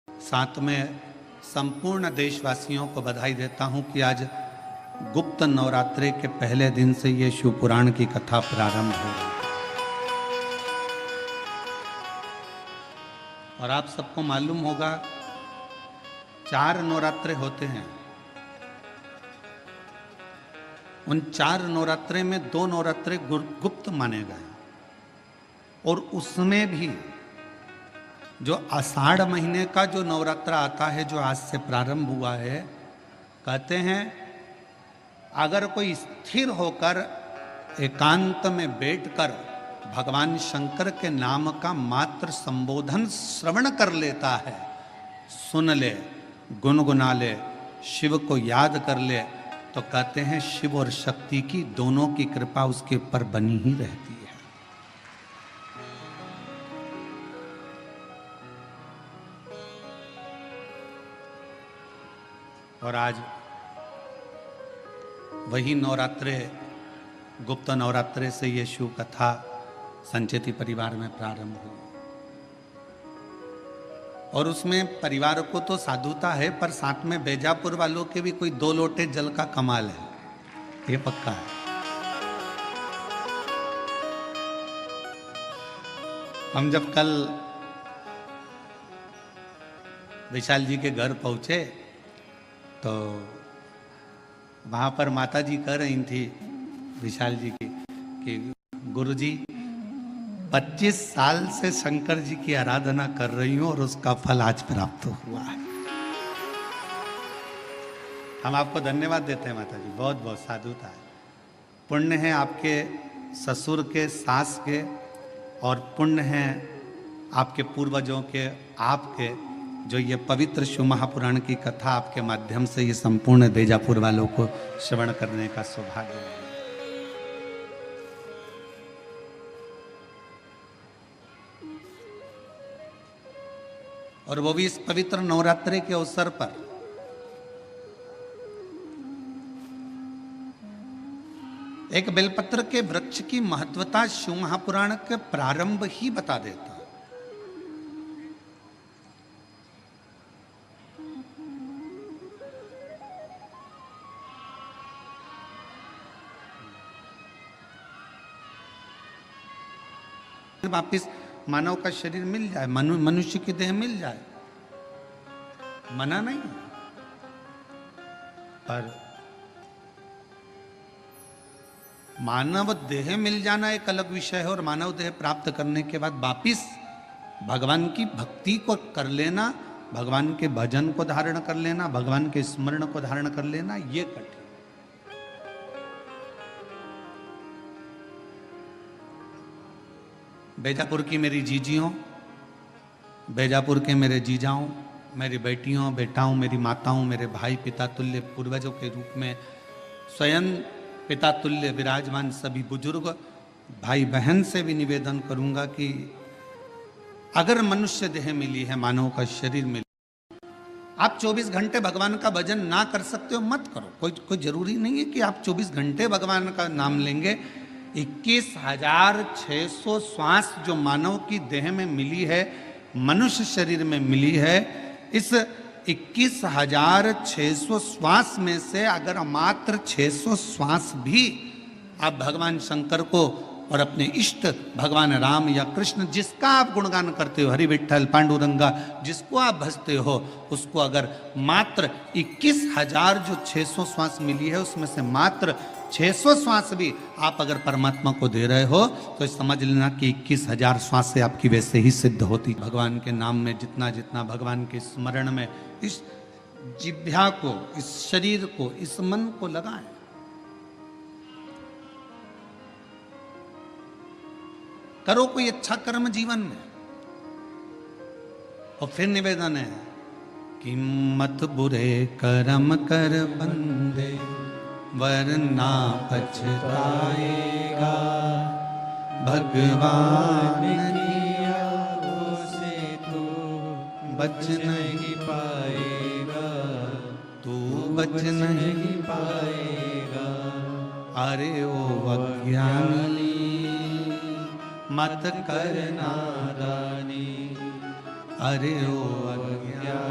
साथ में संपूर्ण देशवासियों को बधाई देता हूं कि आज गुप्त नवरात्रे के पहले दिन से ये शिव पुराण की कथा प्रारंभ हो रही है। और आप सबको मालूम होगा 4 नवरात्रे होते हैं। उन 4 नवरात्रे में 2 नवरात्रे गुप्त माने गए और उसमें भी जो आषाढ़ महीने का जो नवरात्रा आता है, जो आज से प्रारंभ हुआ है, कहते हैं अगर कोई स्थिर होकर एकांत में बैठकर भगवान शंकर के नाम का मात्र संबोधन श्रवण कर लेता है, सुन ले, गुनगुना ले, शिव को याद कर ले, तो कहते हैं शिव और शक्ति की दोनों की कृपा उसके ऊपर बनी ही रहती है। और आज वही नवरात्रे, गुप्त नवरात्रे से ये शिव कथा संचेती परिवार में प्रारंभ हुई। और उसमें परिवार को तो साधुता है, पर साथ में बेजापुर वालों के भी कोई 2 लोटे जल का कमाल है, ये पक्का है। हम जब कल विशाल जी के घर पहुंचे तो वहां पर माता जी कह रही थी विशाल जी की कि गुरु जी 25 साल से शंकर जी की आराधना कर रही हूं और उसका फल आज प्राप्त हुआ है। हम आपको धन्यवाद देते हैं माता जी, बहुत बहुत साधुता है। पुण्य है आपके ससुर के, सास के, और पुण्य है आपके पूर्वजों के, आपके, जो ये पवित्र शिव महापुराण की कथा आपके माध्यम से ये संपूर्ण बेजापुर वालों को श्रवण करने का सौभाग्य है। और वो भी इस पवित्र नवरात्रि के अवसर पर एक बेलपत्र के वृक्ष की महत्वता शिव महापुराण के प्रारंभ ही बता देता। वापिस मानव का शरीर मिल जाए, मनुष्य की देह मिल जाए, मना नहीं, पर मानव देह मिल जाना एक अलग विषय है। और मानव देह प्राप्त करने के बाद वापिस भगवान की भक्ति को कर लेना, भगवान के भजन को धारण कर लेना, भगवान के स्मरण को धारण कर लेना, ये कठिन। बेजापुर की मेरी जीजियों, बेजापुर के मेरे जीजाओं, मेरी बेटियों, बेटाओं, मेरी माताओं, मेरे भाई, पिता तुल्य पूर्वजों के रूप में स्वयं पिता तुल्य विराजमान सभी बुजुर्ग भाई बहन से भी निवेदन करूंगा कि अगर मनुष्य देह मिली है, मानव का शरीर मिला, आप 24 घंटे भगवान का भजन ना कर सकते हो, मत करो। कोई जरूरी नहीं है कि आप 24 घंटे भगवान का नाम लेंगे। 21,600 श्वास जो मानव की देह में मिली है, मनुष्य शरीर में मिली है, इस 21,600 श्वास में से अगर मात्र 600 श्वास भी आप भगवान शंकर को और अपने इष्ट भगवान राम या कृष्ण, जिसका आप गुणगान करते हो, हरि विठ्ठल पांडुरंगा, जिसको आप भजते हो, उसको अगर मात्र 21,000 जो 600 श्वास मिली है, उसमें से मात्र 600 श्वास भी आप अगर परमात्मा को दे रहे हो, तो समझ लेना कि 21,000 श्वास से आपकी वैसे ही सिद्ध होती। भगवान के नाम में जितना जितना भगवान के स्मरण में इस जिह्वा को, इस शरीर को, इस मन को लगाएं। करो कोई अच्छा कर्म जीवन में। और फिर निवेदन है कि मत बुरे कर्म कर बंदे, वरना पछताएगा, भगवान की आगों से तू बच नहीं पाएगा, तू बच नहीं पाएगा। अरे ओ अज्ञानी मत कर नादानी, अरे ओ अज्ञानी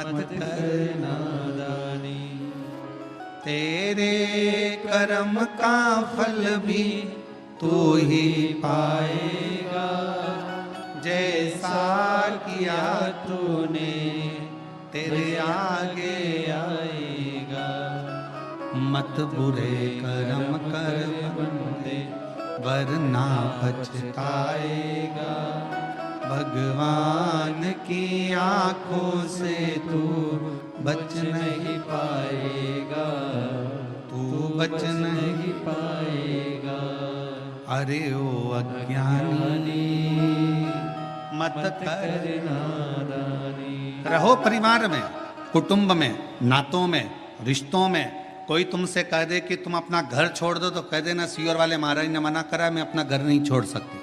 मत कर नादानी। तेरे कर्म का फल भी तू ही पाएगा, जैसा किया तूने तेरे आगे आएगा। मत बुरे कर्म कर बंदे वरना पछताएगा, भगवान की आंखों से तू बच नहीं पाएगा, तू बच नहीं पाएगा। अरे ओ अज्ञानी मत कर नादानी। रहो परिवार में, कुटुंब में, नातों में, रिश्तों में। कोई तुमसे कह दे कि तुम अपना घर छोड़ दो तो कह देना सीवर वाले महाराज ने मना करा, मैं अपना घर नहीं छोड़ सकती।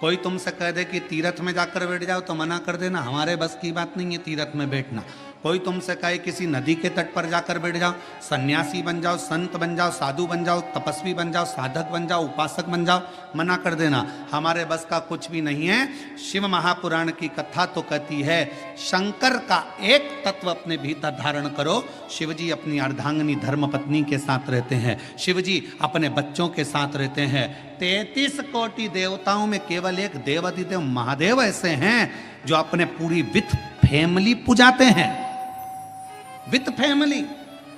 कोई तुमसे कह दे कि तीर्थ में जाकर बैठ जाओ तो मना कर देना, हमारे बस की बात नहीं है तीर्थ में बैठना। कोई तुमसे कहे किसी नदी के तट पर जाकर बैठ जाओ, सन्यासी बन जाओ, संत बन जाओ, साधु बन जाओ, तपस्वी बन जाओ, साधक बन जाओ, उपासक बन जाओ, मना कर देना, हमारे बस का कुछ भी नहीं है। शिव महापुराण की कथा तो कहती है शंकर का एक तत्व अपने भीतर धारण करो। शिवजी अपनी अर्धांगिनी धर्मपत्नी के साथ रहते हैं, शिवजी अपने बच्चों के साथ रहते हैं। 33 कोटि देवताओं में केवल एक देवाधिदेव महादेव ऐसे हैं जो अपने पूरी विथ फैमिली पुजाते हैं। विथ फैमिली,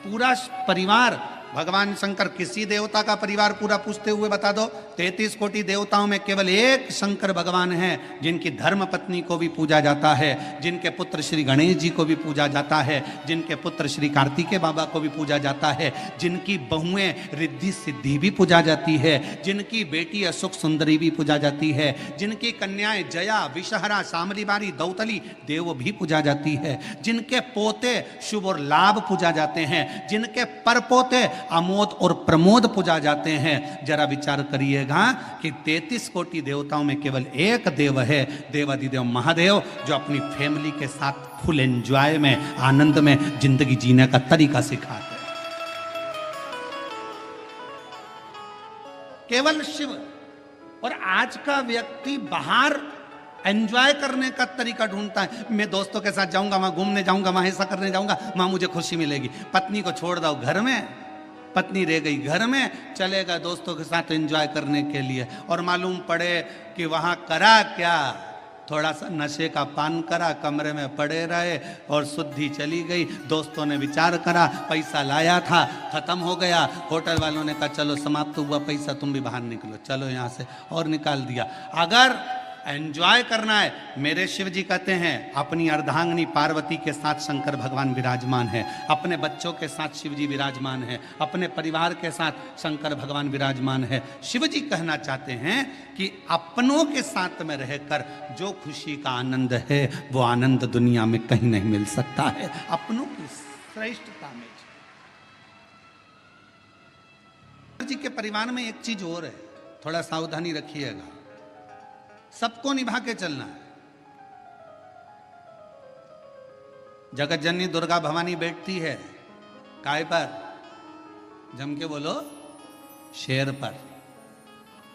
पूरा परिवार। भगवान शंकर किसी देवता का परिवार पूरा पूछते हुए बता दो। 33 कोटि देवताओं में केवल एक शंकर भगवान हैं जिनकी धर्म पत्नी को भी पूजा जाता है, जिनके पुत्र श्री गणेश जी को भी पूजा जाता है, जिनके पुत्र श्री कार्तिकेय बाबा को भी पूजा जाता है, जिनकी बहुएं रिद्धि सिद्धि भी पूजा जाती है, जिनकी बेटी अशोक सुंदरी भी पूजा जाती है, जिनकी कन्याएं जया, विषहरा, शामली बारी, दौतली देव भी पूजा जाती है, जिनके पोते शुभ और लाभ पूजा जाते हैं, जिनके परपोते अमोद और प्रमोद पूजा जाते हैं। जरा विचार करिएगा कि 33 कोटि देवताओं में केवल एक देव है, देवाधिदेव महादेव, जो अपनी फैमिली के साथ फुल एंजॉय में, आनंद में जिंदगी जीने का तरीका सिखाते हैं। केवल शिव। और आज का व्यक्ति बाहर एंजॉय करने का तरीका ढूंढता है। मैं दोस्तों के साथ जाऊंगा, वहां घूमने जाऊंगा, वहां ऐसा करने जाऊंगा, वहां मुझे खुशी मिलेगी। पत्नी को छोड़ दो घर में, पत्नी रह गई घर में, चलेगा दोस्तों के साथ एंजॉय करने के लिए, और मालूम पड़े कि वहां करा क्या, थोड़ा सा नशे का पान करा, कमरे में पड़े रहे और शुद्धि चली गई। दोस्तों ने विचार करा, पैसा लाया था खत्म हो गया, होटल वालों ने कहा चलो समाप्त हुआ पैसा, तुम भी बाहर निकलो, चलो यहाँ से, और निकाल दिया। अगर एंजॉय करना है, मेरे शिव जी कहते हैं अपनी अर्धांगिनी पार्वती के साथ शंकर भगवान विराजमान है, अपने बच्चों के साथ शिव जी विराजमान है, अपने परिवार के साथ शंकर भगवान विराजमान है। शिव जी कहना चाहते हैं कि अपनों के साथ में रहकर जो खुशी का आनंद है वो आनंद दुनिया में कहीं नहीं मिल सकता है। अपनों की श्रेष्ठता में जी के परिवार में एक चीज और है, थोड़ा सावधानी रखिएगा, सबको निभा के चलना है। जगत जननी दुर्गा भवानी बैठती है काय पर, जम के बोलो, शेर पर।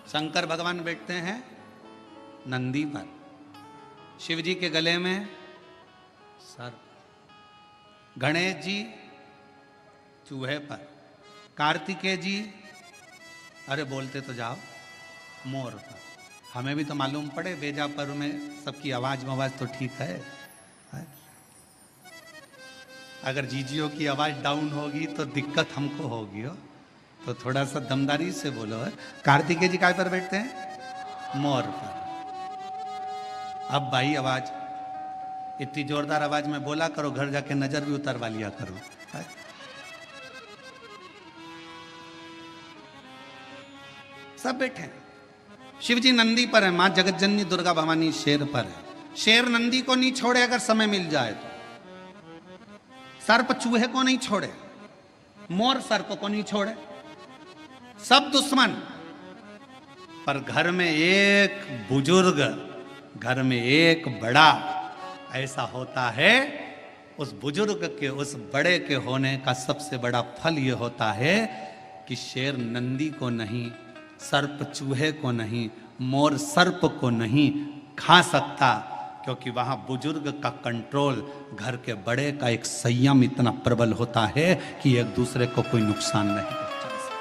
शंकर भगवान बैठते हैं नंदी पर, शिव जी के गले में सर्प, गणेश जी चूहे पर, कार्तिकेय जी अरे बोलते तो जाओ मोर पर। हमें भी तो मालूम पड़े, बेजापर में सबकी आवाज तो ठीक है। अगर जीजियों की आवाज डाउन होगी तो दिक्कत हमको होगी हो, तो थोड़ा सा दमदारी से बोलो। कार्तिकेय जी काय पर बैठते हैं? मोर पर। अब भाई आवाज इतनी जोरदार आवाज में बोला करो, घर जाके नजर भी उतरवा लिया करो। सब बैठे हैं। शिव जी नंदी पर है, मां जगत जननी दुर्गा भवानी शेर पर है। शेर नंदी को नहीं छोड़े अगर समय मिल जाए तो, सर्प चूहे को नहीं छोड़े, मोर सर्प को नहीं छोड़े, सब दुश्मन। पर घर में एक बुजुर्ग, घर में एक बड़ा ऐसा होता है, उस बुजुर्ग के, उस बड़े के होने का सबसे बड़ा फल यह होता है कि शेर नंदी को नहीं, सर्प चूहे को नहीं, मोर सर्प को नहीं खा सकता, क्योंकि वहां बुजुर्ग का कंट्रोल, घर के बड़े का एक संयम इतना प्रबल होता है कि एक दूसरे को कोई नुकसान नहीं पहुंचा सकता,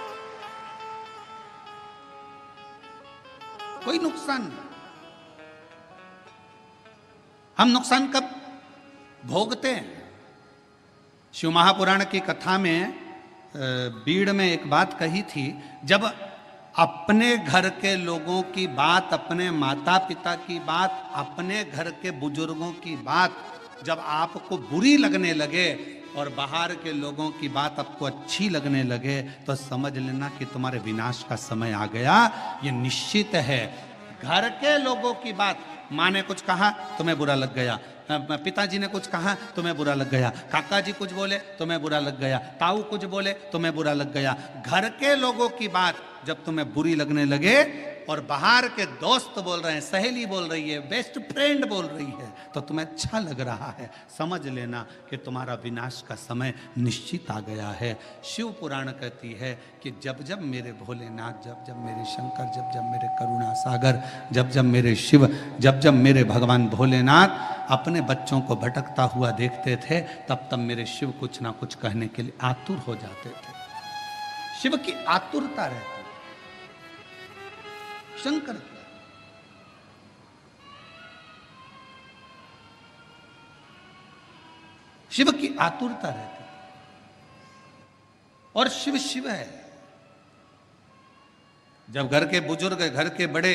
कोई नुकसान नहीं। हम नुकसान कब भोगते हैं? शिव महापुराण की कथा में बीड़ में एक बात कही थी, जब अपने घर के लोगों की बात, अपने माता पिता की बात, अपने घर के बुजुर्गों की बात जब आपको बुरी लगने लगे और बाहर के लोगों की बात आपको अच्छी लगने लगे, तो समझ लेना कि तुम्हारे विनाश का समय आ गया। ये निश्चित है। घर के लोगों की बात, माँ ने कुछ कहा तुम्हें बुरा लग गया, पिताजी ने कुछ कहा तुम्हें बुरा लग गया, काका जी कुछ बोले तुम्हें बुरा लग गया, ताऊ कुछ बोले तुम्हें बुरा लग गया। घर के लोगों की बात जब तुम्हें बुरी लगने लगे और बाहर के दोस्त बोल रहे हैं, सहेली बोल रही है, बेस्ट फ्रेंड बोल रही है, तो तुम्हें अच्छा लग रहा है, समझ लेना कि तुम्हारा विनाश का समय निश्चित आ गया है। शिव पुराण कहती है कि जब जब मेरे भोलेनाथ, जब जब मेरे शंकर, जब जब मेरे करुणा सागर, जब जब मेरे शिव, जब जब मेरे भगवान भोलेनाथ अपने बच्चों को भटकता हुआ देखते थे, तब तब मेरे शिव कुछ ना कुछ कहने के लिए आतुर हो जाते थे। शिव की आतुरता रहती, शंकर की शिव की आतुरता रहती और शिव शिव है। जब घर के बुजुर्ग, घर के बड़े,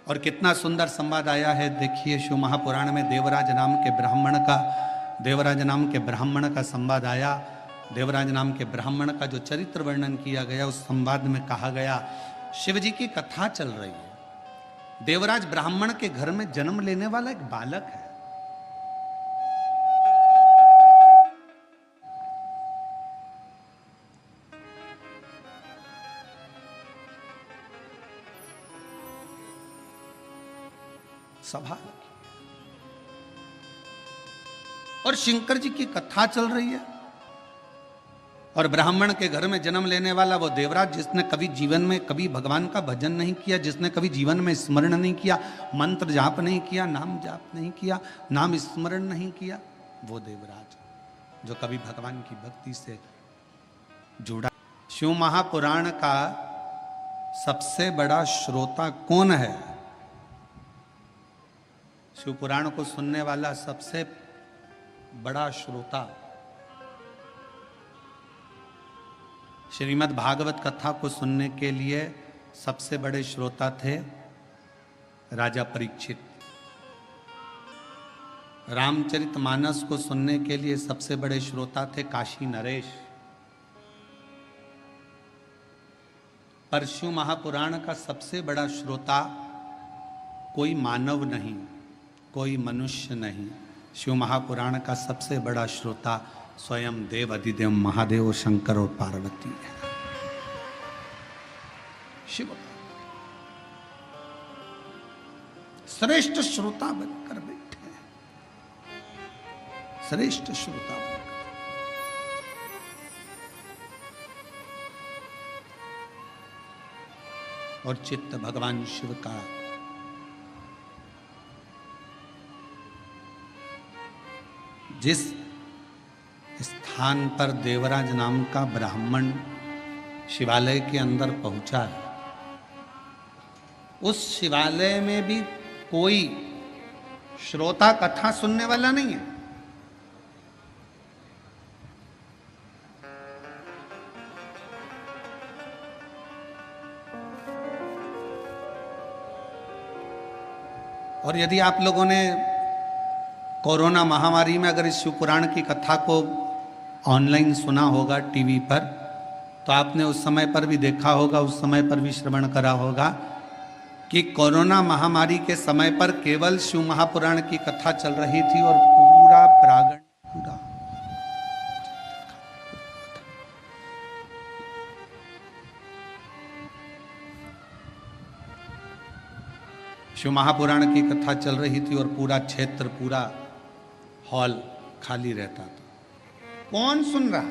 और कितना सुंदर संवाद आया है, देखिए शिव महापुराण में देवराज नाम के ब्राह्मण का संवाद आया। देवराज नाम के ब्राह्मण का जो चरित्र वर्णन किया गया, उस संवाद में कहा गया, शिव जी की कथा चल रही है। देवराज ब्राह्मण के घर में जन्म लेने वाला एक बालक है। सभा और शंकर जी की कथा चल रही है, और ब्राह्मण के घर में जन्म लेने वाला वो देवराज, जिसने कभी जीवन में कभी भगवान का भजन नहीं किया, जिसने कभी जीवन में स्मरण नहीं किया, मंत्र जाप नहीं किया, नाम जाप नहीं किया, नाम स्मरण नहीं किया, वो देवराज जो कभी भगवान की भक्ति से जुड़ा। शिव महापुराण का सबसे बड़ा श्रोता कौन है? शिव पुराण को सुनने वाला सबसे बड़ा श्रोता, श्रीमद् भागवत कथा को सुनने के लिए सबसे बड़े श्रोता थे राजा परीक्षित। रामचरितमानस को सुनने के लिए सबसे बड़े श्रोता थे काशी नरेश। पर शिव महापुराण का सबसे बड़ा श्रोता कोई मानव नहीं, कोई मनुष्य नहीं। शिव महापुराण का सबसे बड़ा श्रोता स्वयं देव अधिदेव महादेव शंकर और पार्वती है। शिव श्रेष्ठ श्रोता बनकर बैठे हैं, श्रेष्ठ श्रोता बनकर। और चित्त भगवान शिव का जिस स्थान पर देवराज नाम का ब्राह्मण शिवालय के अंदर पहुंचा है, उस शिवालय में भी कोई श्रोता कथा सुनने वाला नहीं है। और यदि आप लोगों ने कोरोना महामारी में अगर इस शिव पुराण की कथा को ऑनलाइन सुना होगा टीवी पर, तो आपने उस समय पर भी देखा होगा, उस समय पर भी श्रवण करा होगा कि कोरोना महामारी के समय पर केवल शिव महापुराण की कथा चल रही थी और पूरा प्रांगण पूरा शिव महापुराण की कथा चल रही थी और पूरा क्षेत्र, पूरा हॉल खाली रहता था। कौन सुन रहा?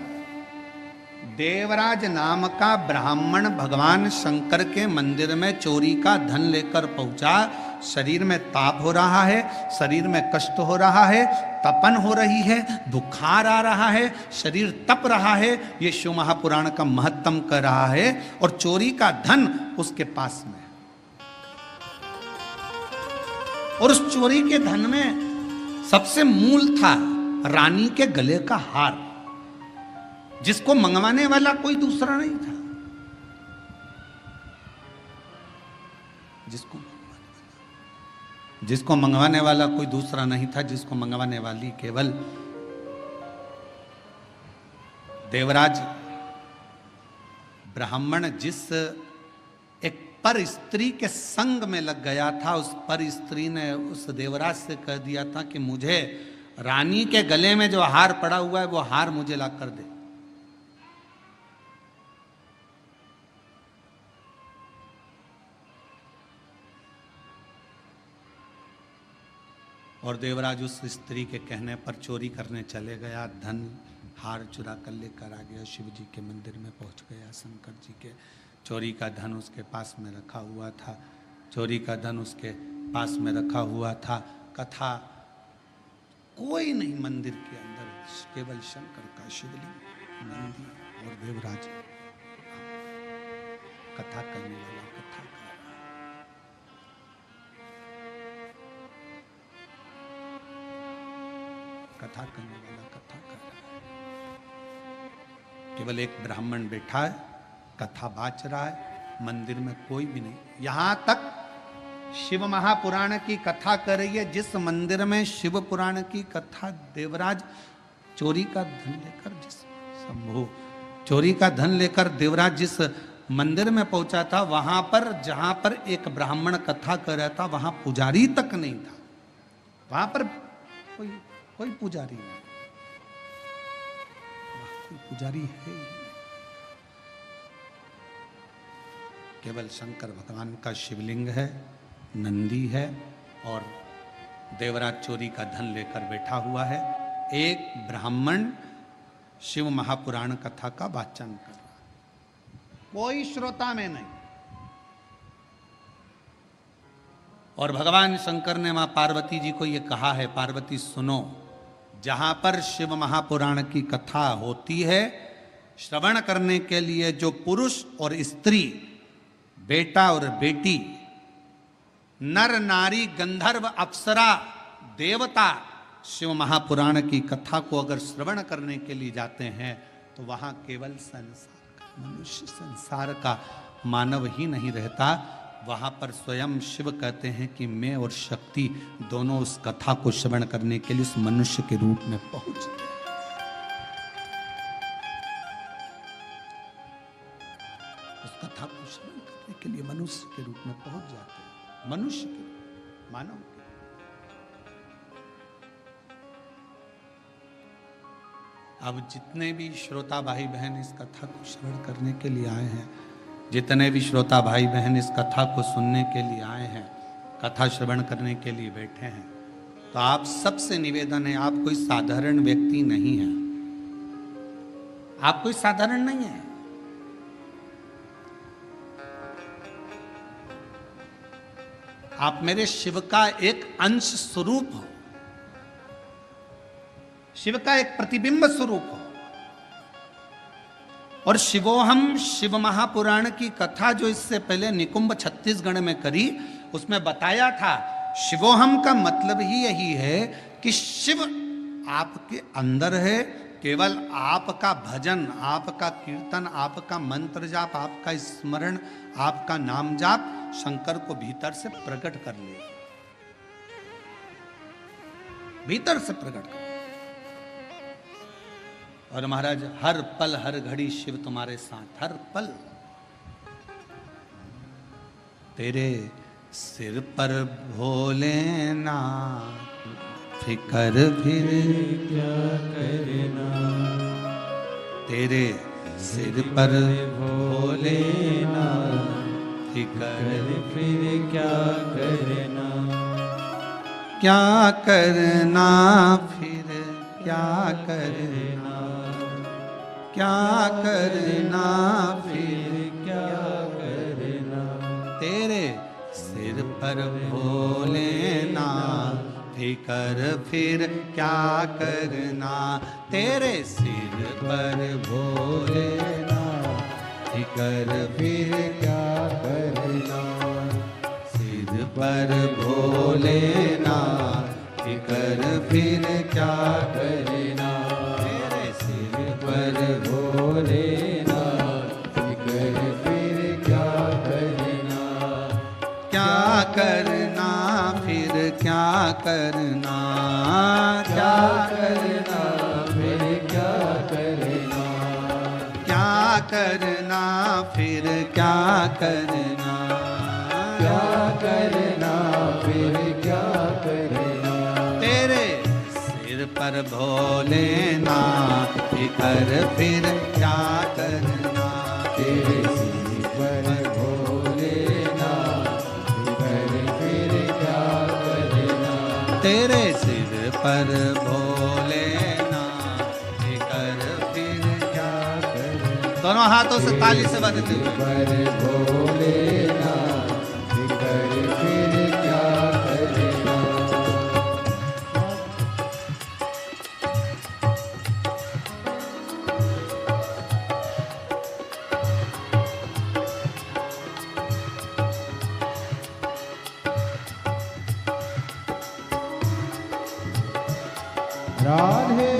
देवराज नाम का ब्राह्मण भगवान शंकर के मंदिर में चोरी का धन लेकर पहुंचा, शरीर में ताप हो रहा है, शरीर में कष्ट हो रहा है, तपन हो रही है, बुखार आ रहा है, शरीर तप रहा है, ये शिव महापुराण का महत्तम कर रहा है। और चोरी का धन उसके पास में, और उस चोरी के धन में सबसे मूल था रानी के गले का हार, जिसको मंगवाने वाला कोई दूसरा नहीं था। जिसको मंगवाने वाला कोई दूसरा नहीं था, जिसको मंगवाने वाली केवल देवराज ब्राह्मण जिस एक पर स्त्री के संग में लग गया था, उस पर स्त्री ने उस देवराज से कह दिया था कि मुझे रानी के गले में जो हार पड़ा हुआ है वो हार मुझे ला कर दे। और देवराज उस स्त्री के कहने पर चोरी करने चले गया, धन हार चुरा कर लेकर आ गया, शिव जी के मंदिर में पहुंच गया। शंकर जी के चोरी का धन उसके पास में रखा हुआ था, चोरी का धन उसके पास में रखा हुआ था। कथा कोई नहीं मंदिर के अंदर, केवल शंकर का शिवलिंग, नंदी और देवराज। कथा करने वाला कथा कर रहा है, कथा करने वाला कथा कर रहा है। केवल एक ब्राह्मण बैठा है, कथा बाच रहा है, मंदिर में कोई भी नहीं। यहां तक शिव महापुराण की कथा कर रही है, जिस मंदिर में शिव पुराण की कथा देवराज चोरी का धन लेकर, जिस शंभु चोरी का धन लेकर देवराज जिस मंदिर में पहुंचा था, वहां पर जहां पर एक ब्राह्मण कथा कर रहा था, वहां पुजारी तक नहीं था। वहां पर कोई पुजारी नहीं, कोई पुजारी है ही नहीं। केवल शंकर भगवान का शिवलिंग है, नंदी है, और देवराज चोरी का धन लेकर बैठा हुआ है। एक ब्राह्मण शिव महापुराण कथा का वाचन कर रहा है, कोई श्रोता में नहीं। और भगवान शंकर ने मां पार्वती जी को यह कहा है, पार्वती सुनो, जहां पर शिव महापुराण की कथा होती है, श्रवण करने के लिए जो पुरुष और स्त्री, बेटा और बेटी, नर नारी, गंधर्व, अप्सरा, देवता शिव महापुराण की कथा को अगर श्रवण करने के लिए जाते हैं, तो वहां केवल संसार का मनुष्य, संसार का मानव ही नहीं रहता। वहां पर स्वयं शिव कहते हैं कि मैं और शक्ति दोनों उस कथा को श्रवण करने के लिए उस मनुष्य के रूप में पहुंच गए। उस कथा को श्रवण करने के लिए मनुष्य के रूप में पहुंच जाते हैं, मनुष्य के रूप, मानव के। अब जितने भी श्रोता भाई बहन इस कथा को श्रवण करने के लिए आए हैं, जितने भी श्रोता भाई बहन इस कथा को सुनने के लिए आए हैं, कथा श्रवण करने के लिए बैठे हैं, तो आप सबसे निवेदन है, आप कोई साधारण व्यक्ति नहीं है, आप कोई साधारण नहीं है। आप मेरे शिव का एक अंश स्वरूप हो, शिव का एक प्रतिबिंब स्वरूप हो। और शिवोहम शिव महापुराण की कथा जो इससे पहले निकुंभ छत्तीसगढ़ में करी, उसमें बताया था शिवोहम का मतलब ही यही है कि शिव आपके अंदर है। केवल आपका भजन, आपका कीर्तन, आपका मंत्र जाप, आपका स्मरण, आपका नाम जाप शंकर को भीतर से प्रकट कर ले, भीतर से प्रकट कर। और महाराज हर पल हर घड़ी शिव तुम्हारे साथ, हर पल। तेरे सिर पर भोलेनाथ, फिकर फिर क्या करना, तेरे सिर पर भोलेनाथ, फिकर फिर क्या करना, क्या करना फिर क्या करना, क्या करना फिर क्या करना, तेरे सिर पर पर भोलेनाथ, फिकर फिर क्या करना, तेरे सिर पर भोलेनाथ, फिकर फिर क्या करना, सिर पर भोलेनाथ, फिकर फिर क्या करना, तेरे सिर पर भोलेनाथ, फिकर फिर क्या करना, क्या करना फिर क्या करना, क्या करना फिर क्या करना, क्या करना फिर क्या करना, क्या करना फिर क्या करना, तेरे सिर पर भोलेनाथ, फिकर फिर क्या करना, तेरे सिर पर भोलेनाथ, फिकर फिर क्या करना, तेरे सिर पर भोलेनाथ, फिकर फिर क्या करना। दोनों हाथों से ताली से बजते हुए पर भोलेनाथ, फिकर फिर क्या करना। राधे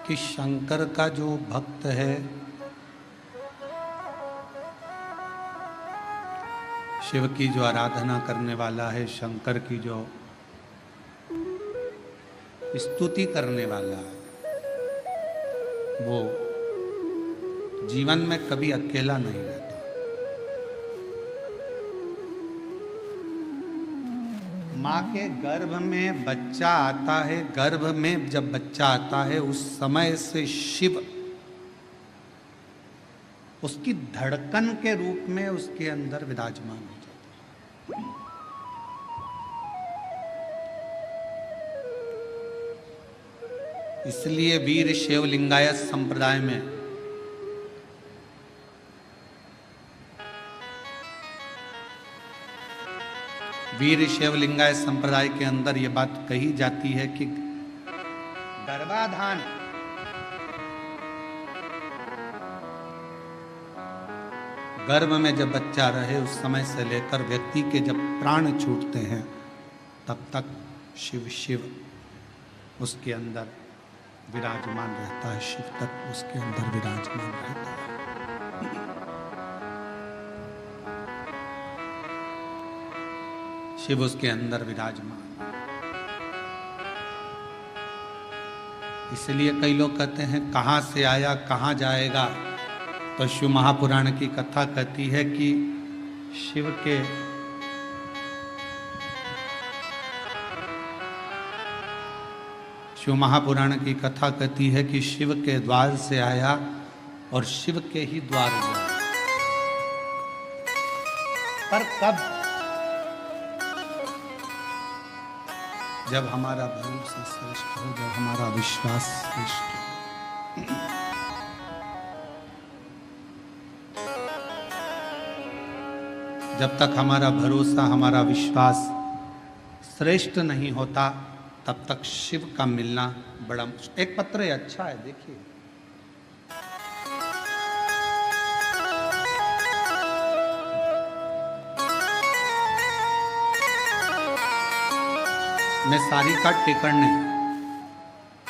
कि शंकर का जो भक्त है, शिव की जो आराधना करने वाला है, शंकर की जो स्तुति करने वाला है, वो जीवन में कभी अकेला नहीं रहता। माँ के गर्भ में बच्चा आता है, गर्भ में जब बच्चा आता है उस समय से शिव उसकी धड़कन के रूप में उसके अंदर विराजमान हो जाता है। इसलिए वीर शैव लिंगायत संप्रदाय में वीर शैव लिंगायत संप्रदाय के अंदर यह बात कही जाती है कि गर्भाधान गर्भ में जब बच्चा रहे उस समय से लेकर व्यक्ति के जब प्राण छूटते हैं तब तक शिव शिव उसके अंदर विराजमान रहता है, शिव तत्व उसके अंदर विराजमान रहता है। शिव उसके अंदर विराजमान। इसलिए कई लोग कहते हैं कहां से आया कहां जाएगा, तो शिव महापुराण की कथा कहती है कि शिव के शिव महापुराण की कथा कहती है कि शिव के द्वार से आया और शिव के ही द्वार गया। पर कब? जब हमारा भरोसा श्रेष्ठ हो, जब हमारा विश्वास श्रेष्ठ हो। जब तक हमारा भरोसा हमारा विश्वास श्रेष्ठ नहीं होता तब तक शिव का मिलना बड़ा मुश्किल। एक पत्र अच्छा है, देखिए। मैं सारिका टेकरने,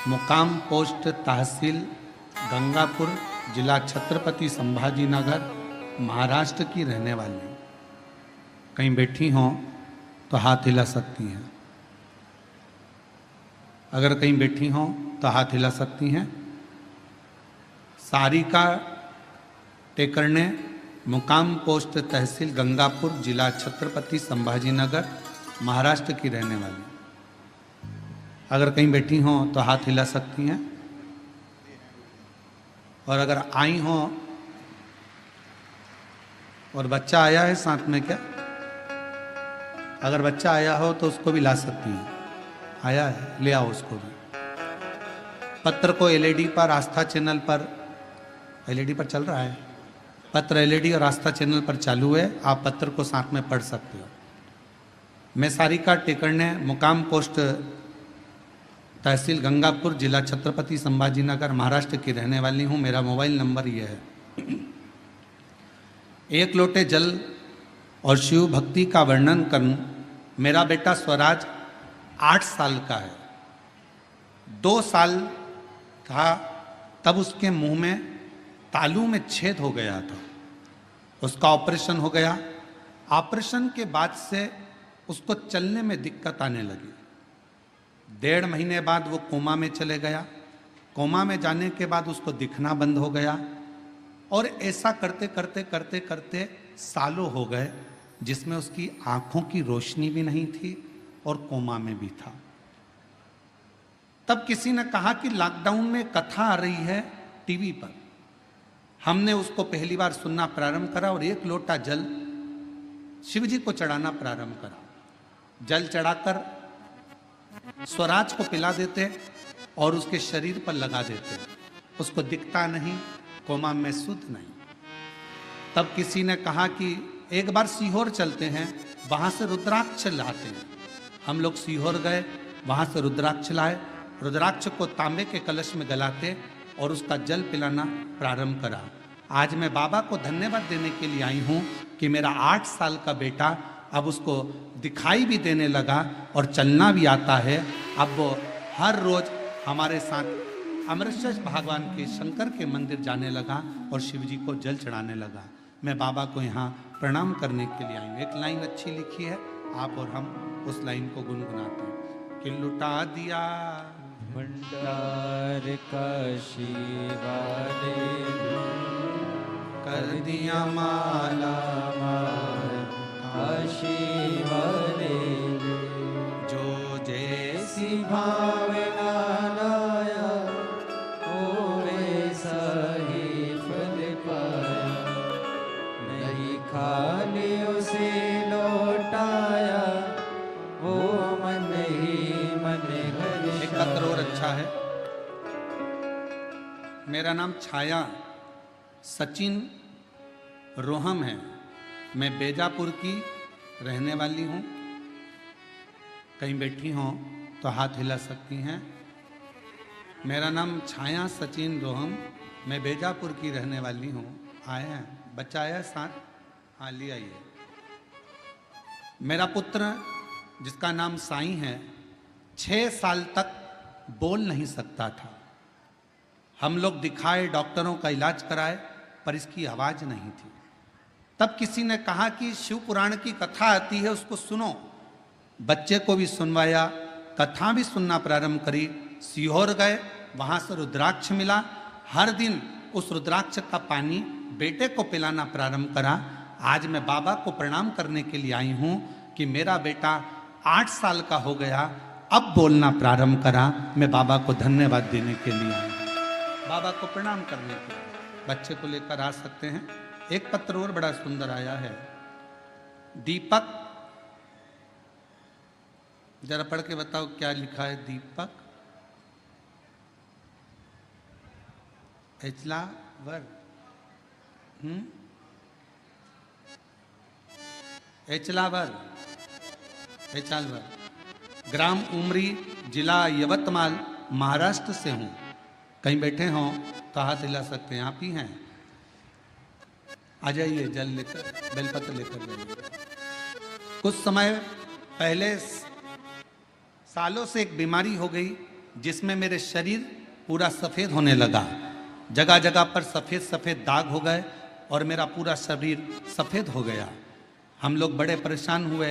मुकाम पोस्ट तहसील गंगापुर, जिला छत्रपति संभाजी नगर, महाराष्ट्र की रहने वाली हूँ। कहीं बैठी हों तो हाथ हिला सकती हैं। अगर कहीं बैठी हों तो हाथ हिला सकती हैं। सारिका टेकरने, मुकाम पोस्ट तहसील गंगापुर, जिला छत्रपति संभाजी नगर, महाराष्ट्र की रहने वाली। अगर कहीं बैठी हों तो हाथ हिला सकती हैं। और अगर आई हों और बच्चा आया है साथ में क्या? अगर बच्चा आया हो तो उसको भी ला सकती हैं। आया है, ले आओ उसको भी। पत्र को एलईडी पर, आस्था चैनल पर, एलईडी पर चल रहा है पत्र, एलईडी और आस्था चैनल पर चालू है। आप पत्र को साथ में पढ़ सकते हो। मैं सारिका टेकरने, मुकाम पोस्ट तहसील गंगापुर, जिला छत्रपति संभाजी नगर, महाराष्ट्र की रहने वाली हूँ। मेरा मोबाइल नंबर ये है। एक लोटे जल और शिव भक्ति का वर्णन करूं। मेरा बेटा स्वराज 8 साल का है। 2 साल था तब उसके मुंह में तालू में छेद हो गया था। उसका ऑपरेशन हो गया। ऑपरेशन के बाद से उसको चलने में दिक्कत आने लगी। 1.5 महीने बाद वो कोमा में चले गया। कोमा में जाने के बाद उसको दिखना बंद हो गया। और ऐसा करते करते करते करते सालों हो गए, जिसमें उसकी आंखों की रोशनी भी नहीं थी और कोमा में भी था। तब किसी ने कहा कि लॉकडाउन में कथा आ रही है टीवी पर। हमने उसको पहली बार सुनना प्रारंभ करा और 1 लोटा जल शिव जी को चढ़ाना प्रारंभ करा। जल चढ़ाकर स्वराज को पिला देते और उसके शरीर पर लगा देते। उसको दिखता नहीं, कोमा में सुध नहीं। तब किसी ने कहा कि एक बार सीहोर चलते हैं, वहां से रुद्राक्ष लाते हैं। हम लोग सीहोर गए, वहां से रुद्राक्ष लाए। रुद्राक्ष को तांबे के कलश में गलाते और उसका जल पिलाना प्रारंभ करा। आज मैं बाबा को धन्यवाद देने के लिए आई हूं कि मेरा 8 साल का बेटा अब उसको दिखाई भी देने लगा और चलना भी आता है। अब वो हर रोज हमारे साथ अमृतसर भगवान के शंकर के मंदिर जाने लगा और शिव जी को जल चढ़ाने लगा। मैं बाबा को यहाँ प्रणाम करने के लिए आई हूँ। एक लाइन अच्छी लिखी है, आप और हम उस लाइन को गुनगुनाते हैं कि लुटा दिया भंडार का शिवाने, कर दिया माला शिवाने, जो जैसी भावना लाया ओ वैसा ही फल पाया। नहीं खाली उसे लौटाया, वो मन ही मन हर्षाया। एक पत्र और अच्छा है। मेरा नाम छाया सचिन रोहम है। मैं बेजापुर की रहने वाली हूँ। कहीं बैठी हों तो हाथ हिला सकती हैं। मेरा नाम छाया सचिन रोहम, मैं बेजापुर की रहने वाली हूँ। आए हैं, बच्चा आया साथ? हाँ, ले आइए। मेरा पुत्र जिसका नाम साईं है, 6 साल तक बोल नहीं सकता था। हम लोग दिखाए, डॉक्टरों का इलाज कराए, पर इसकी आवाज नहीं थी। तब किसी ने कहा कि शिव पुराण की कथा आती है, उसको सुनो। बच्चे को भी सुनवाया, कथा भी सुनना प्रारंभ करी। सीहोर गए, वहां से रुद्राक्ष मिला। हर दिन उस रुद्राक्ष का पानी बेटे को पिलाना प्रारंभ करा। आज मैं बाबा को प्रणाम करने के लिए आई हूं कि मेरा बेटा 8 साल का हो गया, अब बोलना प्रारंभ करा। मैं बाबा को धन्यवाद देने के लिए आई हूं, बाबा को प्रणाम करने के लिए। बच्चे को लेकर आ सकते हैं। एक पत्र और बड़ा सुंदर आया है। दीपक, जरा पढ़ के बताओ क्या लिखा है। दीपक एचलावर, एचलावर, ग्राम उमरी, जिला यवतमाल, महाराष्ट्र से हूं। कहीं बैठे हों तो हाथ हिला सकते हैं। आप ही हैं? आ जाइए, जल लेकर, बेलपत्र लेकर जाइए। कुछ समय पहले सालों से एक बीमारी हो गई जिसमें मेरे शरीर पूरा सफ़ेद होने लगा, जगह जगह पर सफ़ेद सफ़ेद दाग हो गए और मेरा पूरा शरीर सफ़ेद हो गया। हम लोग बड़े परेशान हुए,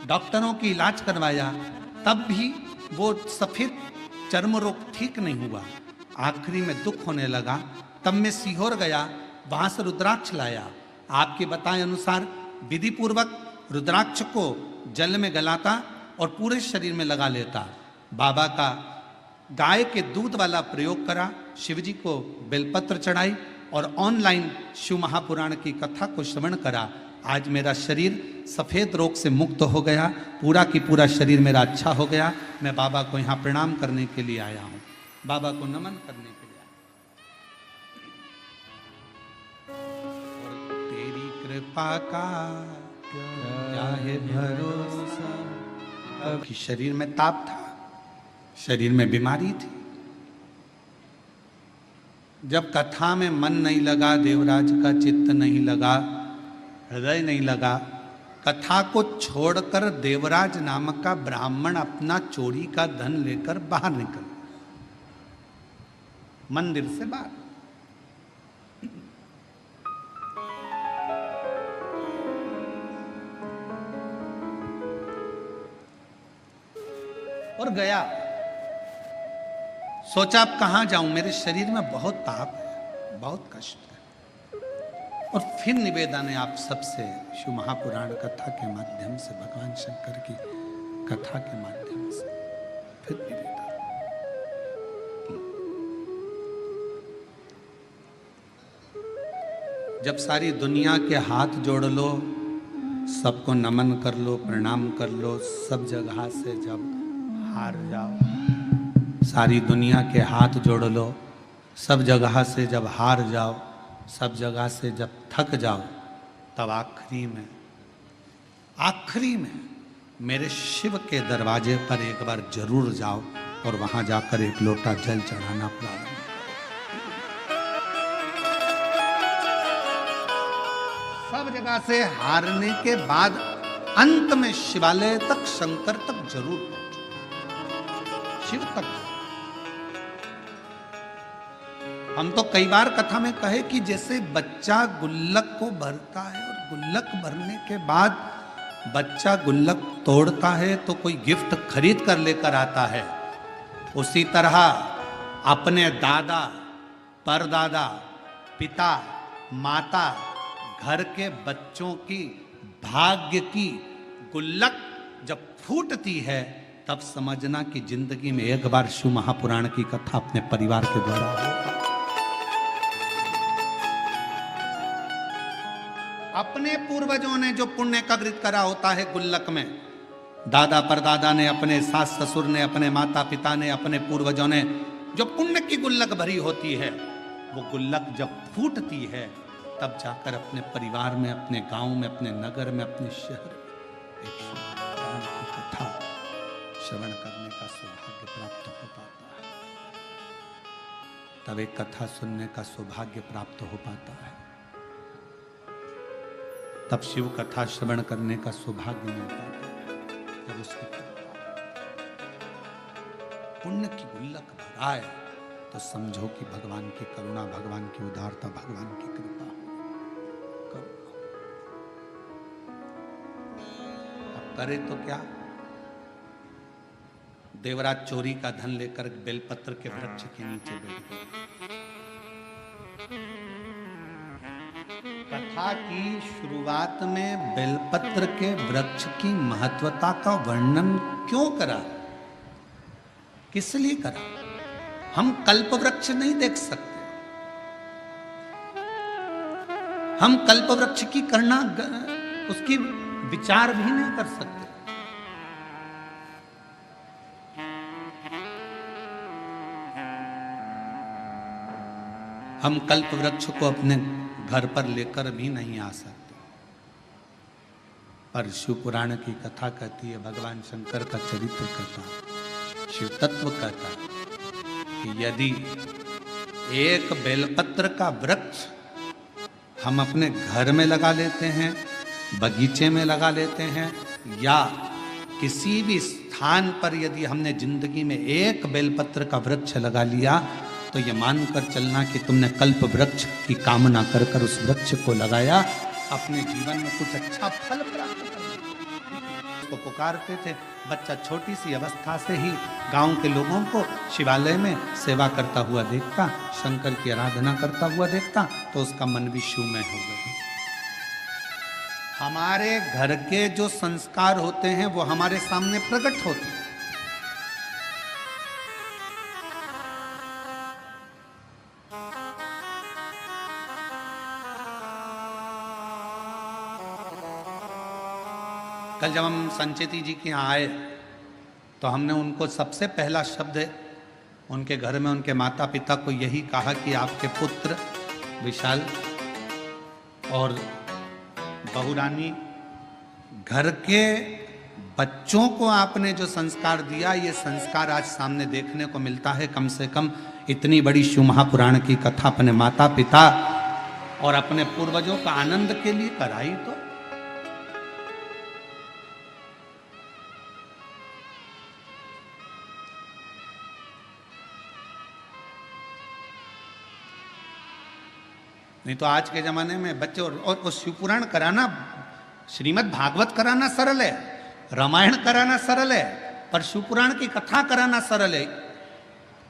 डॉक्टरों की इलाज करवाया, तब भी वो सफ़ेद चर्म रोग ठीक नहीं हुआ। आखिरी में दुख होने लगा, तब मैं सीहोर गया, वहाँ से रुद्राक्ष लाया। आपके बताए अनुसार विधि पूर्वक रुद्राक्ष को जल में गलाता और पूरे शरीर में लगा लेता। बाबा का गाय के दूध वाला प्रयोग करा, शिव जी को बेलपत्र चढ़ाई और ऑनलाइन शिव महापुराण की कथा को श्रवण करा। आज मेरा शरीर सफ़ेद रोग से मुक्त हो गया, पूरा की पूरा शरीर मेरा अच्छा हो गया। मैं बाबा को यहाँ प्रणाम करने के लिए आया हूँ, बाबा को नमन करने के लिए आया। और तेरी कृपा का क्या है भरोसा। कि शरीर में ताप था, शरीर में बीमारी थी। जब कथा में मन नहीं लगा, देवराज का चित्त नहीं लगा, हृदय नहीं लगा, कथा को छोड़कर देवराज नामक का ब्राह्मण अपना चोरी का धन लेकर बाहर निकल मंदिर से बाहर। और गया, सोचा अब कहां जाऊं, मेरे शरीर में बहुत ताप है, बहुत कष्ट है। और फिर निवेदन है आप सबसे, शिव महापुराण कथा के माध्यम से, भगवान शंकर की कथा के माध्यम से फिर निवेदन। जब सारी दुनिया के हाथ जोड़ लो, सबको नमन कर लो, प्रणाम कर लो, सब जगह से जब हार जाओ, सारी दुनिया के हाथ जोड़ लो, सब जगह से जब हार जाओ, सब जगह से जब थक जाओ, तब आखिरी में मेरे शिव के दरवाजे पर एक बार जरूर जाओ और वहां जाकर एक लोटा जल चढ़ाना प्रारंभ। सब जगह से हारने के बाद अंत में शिवालय तक, शंकर तक जरूर पहुंचो, शिव तक। हम तो कई बार कथा में कहे कि जैसे बच्चा गुल्लक को भरता है और गुल्लक भरने के बाद बच्चा गुल्लक तोड़ता है तो कोई गिफ्ट खरीद कर लेकर आता है, उसी तरह अपने दादा, परदादा, पिता, माता, घर के बच्चों की भाग्य की गुल्लक जब फूटती है, तब समझना कि जिंदगी में एक बार शिव महापुराण की कथा अपने परिवार के द्वारा होगी। अपने पूर्वजों ने जो पुण्य का वृत करा होता है गुल्लक में, दादा परदादा ने, अपने सास ससुर ने, अपने माता पिता ने, अपने पूर्वजों ने जो पुण्य की गुल्लक भरी होती है, वो गुल्लक जब फूटती है, तब जाकर अपने परिवार में, अपने गांव में, अपने नगर में, अपने शहर में एक शिव भगवान की कथा श्रवण करने का सौभाग्य प्राप्त हो पाता है। तब एक कथा सुनने का सौभाग्य प्राप्त हो पाता है, तब शिव कथा श्रवण करने का सौभाग्य मिल पाता है। जब उसकी पुण्य की गुल्लक भराए तो समझो कि भगवान की करुणा, भगवान की उदारता, भगवान की कृपा हो। अब करे तो क्या, देवराज चोरी का धन लेकर बेलपत्र के वृक्ष के नीचे बैठ गए। कथा की शुरुआत में बेलपत्र के वृक्ष की महत्वता का वर्णन क्यों करा, किस लिए करा? हम कल्प वृक्ष नहीं देख सकते, हम कल्प वृक्ष की करना, उसकी विचार भी नहीं कर सकते। हम कल्प वृक्ष को अपने घर पर लेकर भी नहीं आ सकते। पर शिव पुराण की कथा कहती है, भगवान शंकर का चरित्र कहता, शिव तत्व कहता कि यदि एक बेलपत्र का वृक्ष हम अपने घर में लगा लेते हैं, बगीचे में लगा लेते हैं, या किसी भी स्थान पर यदि हमने जिंदगी में एक बेलपत्र का वृक्ष लगा लिया तो ये मानकर चलना कि तुमने कल्प वृक्ष की कामना कर कर उस वृक्ष को लगाया, अपने जीवन में कुछ अच्छा फल प्राप्त करना। उसको पुकारते थे बच्चा छोटी सी अवस्था से ही गांव के लोगों को शिवालय में सेवा करता हुआ देखता, शंकर की आराधना करता हुआ देखता, तो उसका मन भी शिवमय हो गया। हमारे घर के जो संस्कार होते हैं वो हमारे सामने प्रकट होते हैं। कल जब हम संचेती जी के यहाँ आए तो हमने उनको सबसे पहला शब्द उनके घर में उनके माता पिता को यही कहा कि आपके पुत्र विशाल और बहुरानी, घर के बच्चों को आपने जो संस्कार दिया, ये संस्कार आज सामने देखने को मिलता है। कम से कम इतनी बड़ी शिव महापुराण की कथा अपने माता पिता और अपने पूर्वजों का आनंद के लिए कराई तो नहीं तो आज के जमाने में बच्चे और शिवपुराण कराना, श्रीमद् भागवत कराना सरल है, रामायण कराना सरल है, पर शिवपुराण की कथा कराना सरल है।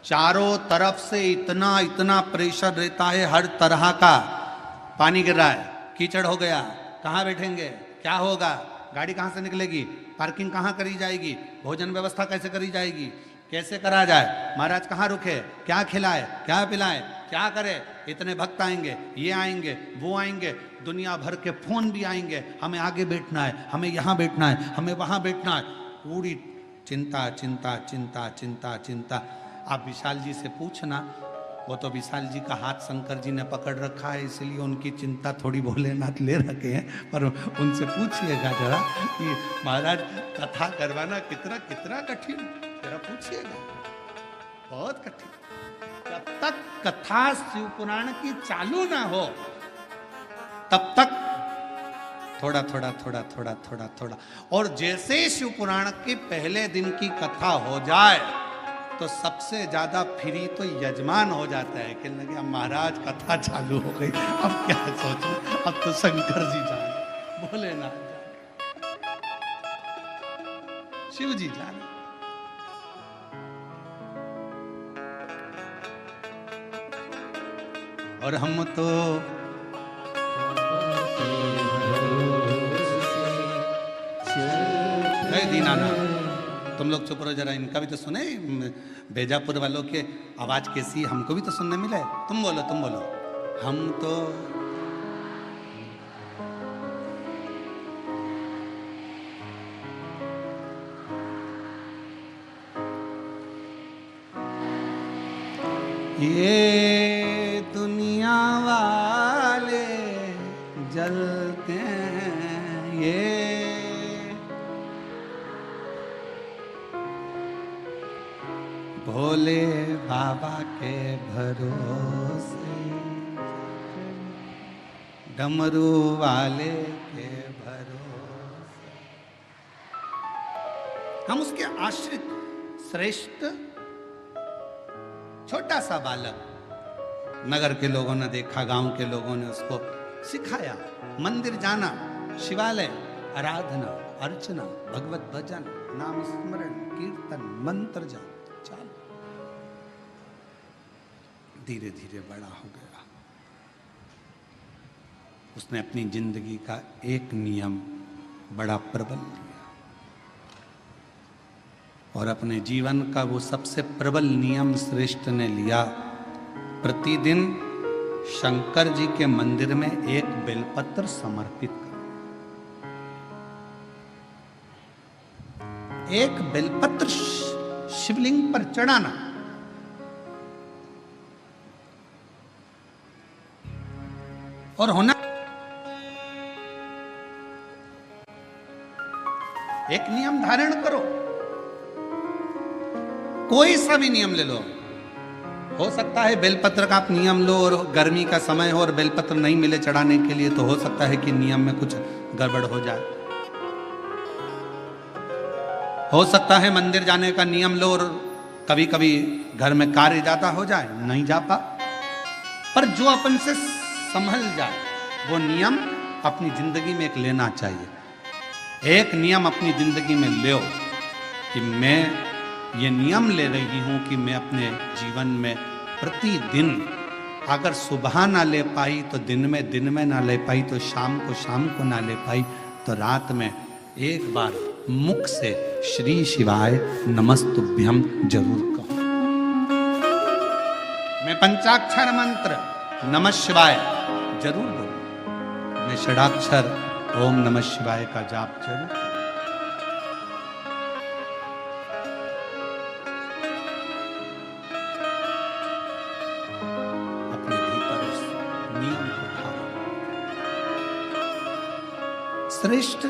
चारों तरफ से इतना इतना प्रेशर रहता है, हर तरह का। पानी गिर रहा है, कीचड़ हो गया, कहाँ बैठेंगे, क्या होगा, गाड़ी कहाँ से निकलेगी, पार्किंग कहाँ करी जाएगी, भोजन व्यवस्था कैसे करी जाएगी, कैसे करा जाए, महाराज कहाँ रुके, क्या खिलाए, क्या पिलाए, क्या करे, इतने भक्त आएंगे, ये आएंगे, वो आएंगे, दुनिया भर के फोन भी आएंगे, हमें आगे बैठना है, हमें यहाँ बैठना है, हमें वहाँ बैठना है, पूरी चिंता चिंता चिंता चिंता चिंता। आप विशाल जी से पूछना, वो तो विशाल जी का हाथ शंकर जी ने पकड़ रखा है, इसलिए उनकी चिंता थोड़ी भोलेनाथ ले रखे हैं, पर उनसे पूछिएगा जरा कि महाराज कथा करवाना कितना कितना कठिन, जरा पूछिएगा, बहुत कठिन। जब तक कथा शिव पुराण की चालू ना हो तब तक थोड़ा थोड़ा थोड़ा थोड़ा थोड़ा थोड़ा, और जैसे ही शिव पुराण के पहले दिन की कथा हो जाए तो सबसे ज्यादा फ्री तो यजमान हो जाता है कि लगे अब महाराज कथा चालू हो गई, अब क्या सोचूं, अब तो शंकर जी जाने, भोलेनाथ जाने, शिव जी जाने। और हम तो दीनानाथ, तुम लोग चुप रहो जरा, इनका भी तो सुने, बेजापुर वालों के आवाज कैसी, हमको भी तो सुनने मिले। तुम बोलो, तुम बोलो। हम तो ये दुनिया वाले जलते हैं, ये भोले बाबा के भरोसे, डमरू वाले के भरोसे, हम उसके आश्रित श्रेष्ठ छोटा सा बालक। नगर के लोगों ने देखा, गांव के लोगों ने उसको सिखाया, मंदिर जाना, शिवालय, आराधना, अर्चना, भगवत भजन, नाम स्मरण, कीर्तन, मंत्र जाप, चाल। धीरे धीरे बड़ा हो गया। उसने अपनी जिंदगी का एक नियम बड़ा प्रबल लिया, और अपने जीवन का वो सबसे प्रबल नियम श्रेष्ठ ने लिया, प्रतिदिन शंकर जी के मंदिर में एक बेलपत्र समर्पित कर, एक बेलपत्र शिवलिंग पर चढ़ाना। और होना एक नियम धारण करो, कोई सा भी नियम ले लो। हो सकता है बेलपत्र का आप नियम लो और गर्मी का समय हो और बेलपत्र नहीं मिले चढ़ाने के लिए, तो हो सकता है कि नियम में कुछ गड़बड़ हो जाए। हो सकता है मंदिर जाने का नियम लो और कभी कभी घर में कार्य ज्यादा हो जाए, नहीं जा पा, पर जो अपन से संभल जाए वो नियम अपनी जिंदगी में एक लेना चाहिए। एक नियम अपनी जिंदगी में लो कि मैं ये नियम ले रही हूं कि मैं अपने जीवन में प्रतिदिन अगर सुबह ना ले पाई तो दिन में ना ले पाई तो शाम को ना ले पाई तो रात में एक बार मुख से श्री शिवाय नमस्तुभ्यम जरूर कहो। मैं पंचाक्षर मंत्र नमः शिवाय जरूर बोलूं, मैं षडाक्षर ओम नमः शिवाय का जाप जरूर करूं। अपने भीतर उस नियम को धारण। श्रेष्ठ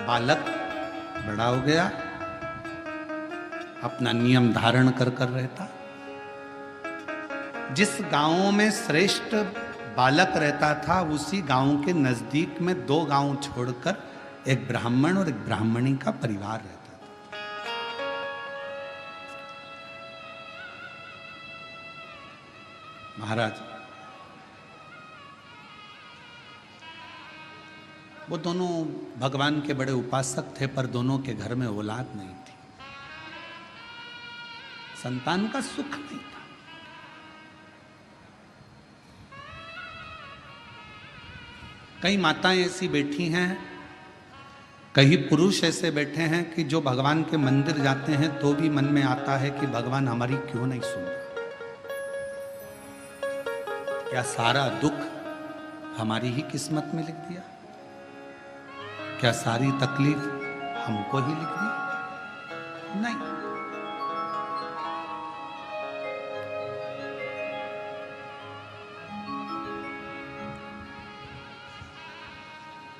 बालक बड़ा हो गया, अपना नियम धारण कर रहता। जिस गांव में श्रेष्ठ बालक रहता था उसी गांव के नजदीक में 2 गांव छोड़कर एक ब्राह्मण और एक ब्राह्मणी का परिवार रहता था। महाराज वो दोनों भगवान के बड़े उपासक थे, पर दोनों के घर में औलाद नहीं थी, संतान का सुख नहीं था। कई माताएं ऐसी बैठी हैं, कई पुरुष ऐसे बैठे हैं कि जो भगवान के मंदिर जाते हैं तो भी मन में आता है कि भगवान हमारी क्यों नहीं सुन रहा, क्या सारा दुख हमारी ही किस्मत में लिख दिया, क्या सारी तकलीफ हमको ही लिख दी? नहीं,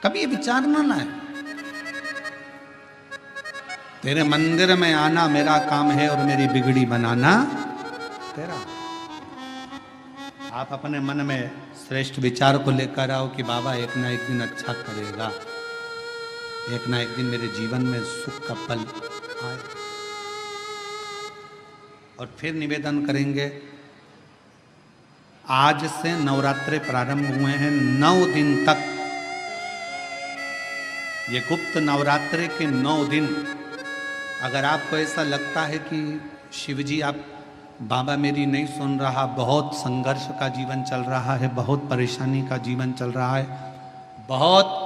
कभी ये विचार ना लाए तेरे मंदिर में आना मेरा काम है और मेरी बिगड़ी बनाना तेरा। आप अपने मन में श्रेष्ठ विचार को लेकर आओ कि बाबा एक ना एक दिन अच्छा करेगा, एक ना एक दिन मेरे जीवन में सुख का पल आए। और फिर निवेदन करेंगे, आज से नवरात्रे प्रारंभ हुए हैं, 9 दिन तक, ये गुप्त नवरात्रे के 9 दिन, अगर आपको ऐसा लगता है कि शिवजी आप बाबा मेरी नहीं सुन रहा, बहुत संघर्ष का जीवन चल रहा है, बहुत परेशानी का जीवन चल रहा है, बहुत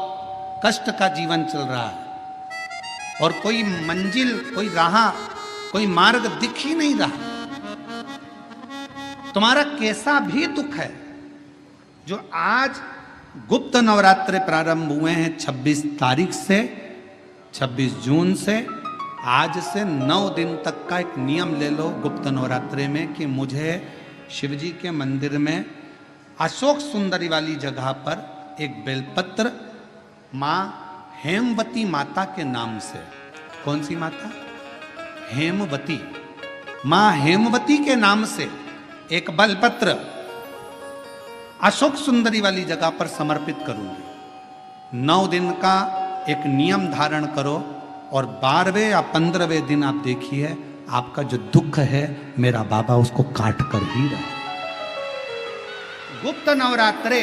कष्ट का जीवन चल रहा है और कोई मंजिल, कोई राह, कोई मार्ग दिख ही नहीं रहा, तुम्हारा कैसा भी दुख है, जो आज गुप्त नवरात्रे प्रारंभ हुए हैं 26 तारीख से, 26 जून से, आज से 9 दिन तक का एक नियम ले लो गुप्त नवरात्रे में कि मुझे शिवजी के मंदिर में अशोक सुंदरी वाली जगह पर एक बेलपत्र माँ हेमवती माता के नाम से, कौन सी माता? हेमवती, माँ हेमवती के नाम से एक बेलपत्र अशोक सुंदरी वाली जगह पर समर्पित करूंगी। 9 दिन का एक नियम धारण करो और 12वें या 15वें दिन आप देखिए आपका जो दुख है मेरा बाबा उसको काट कर ही रहा। गुप्त नवरात्रे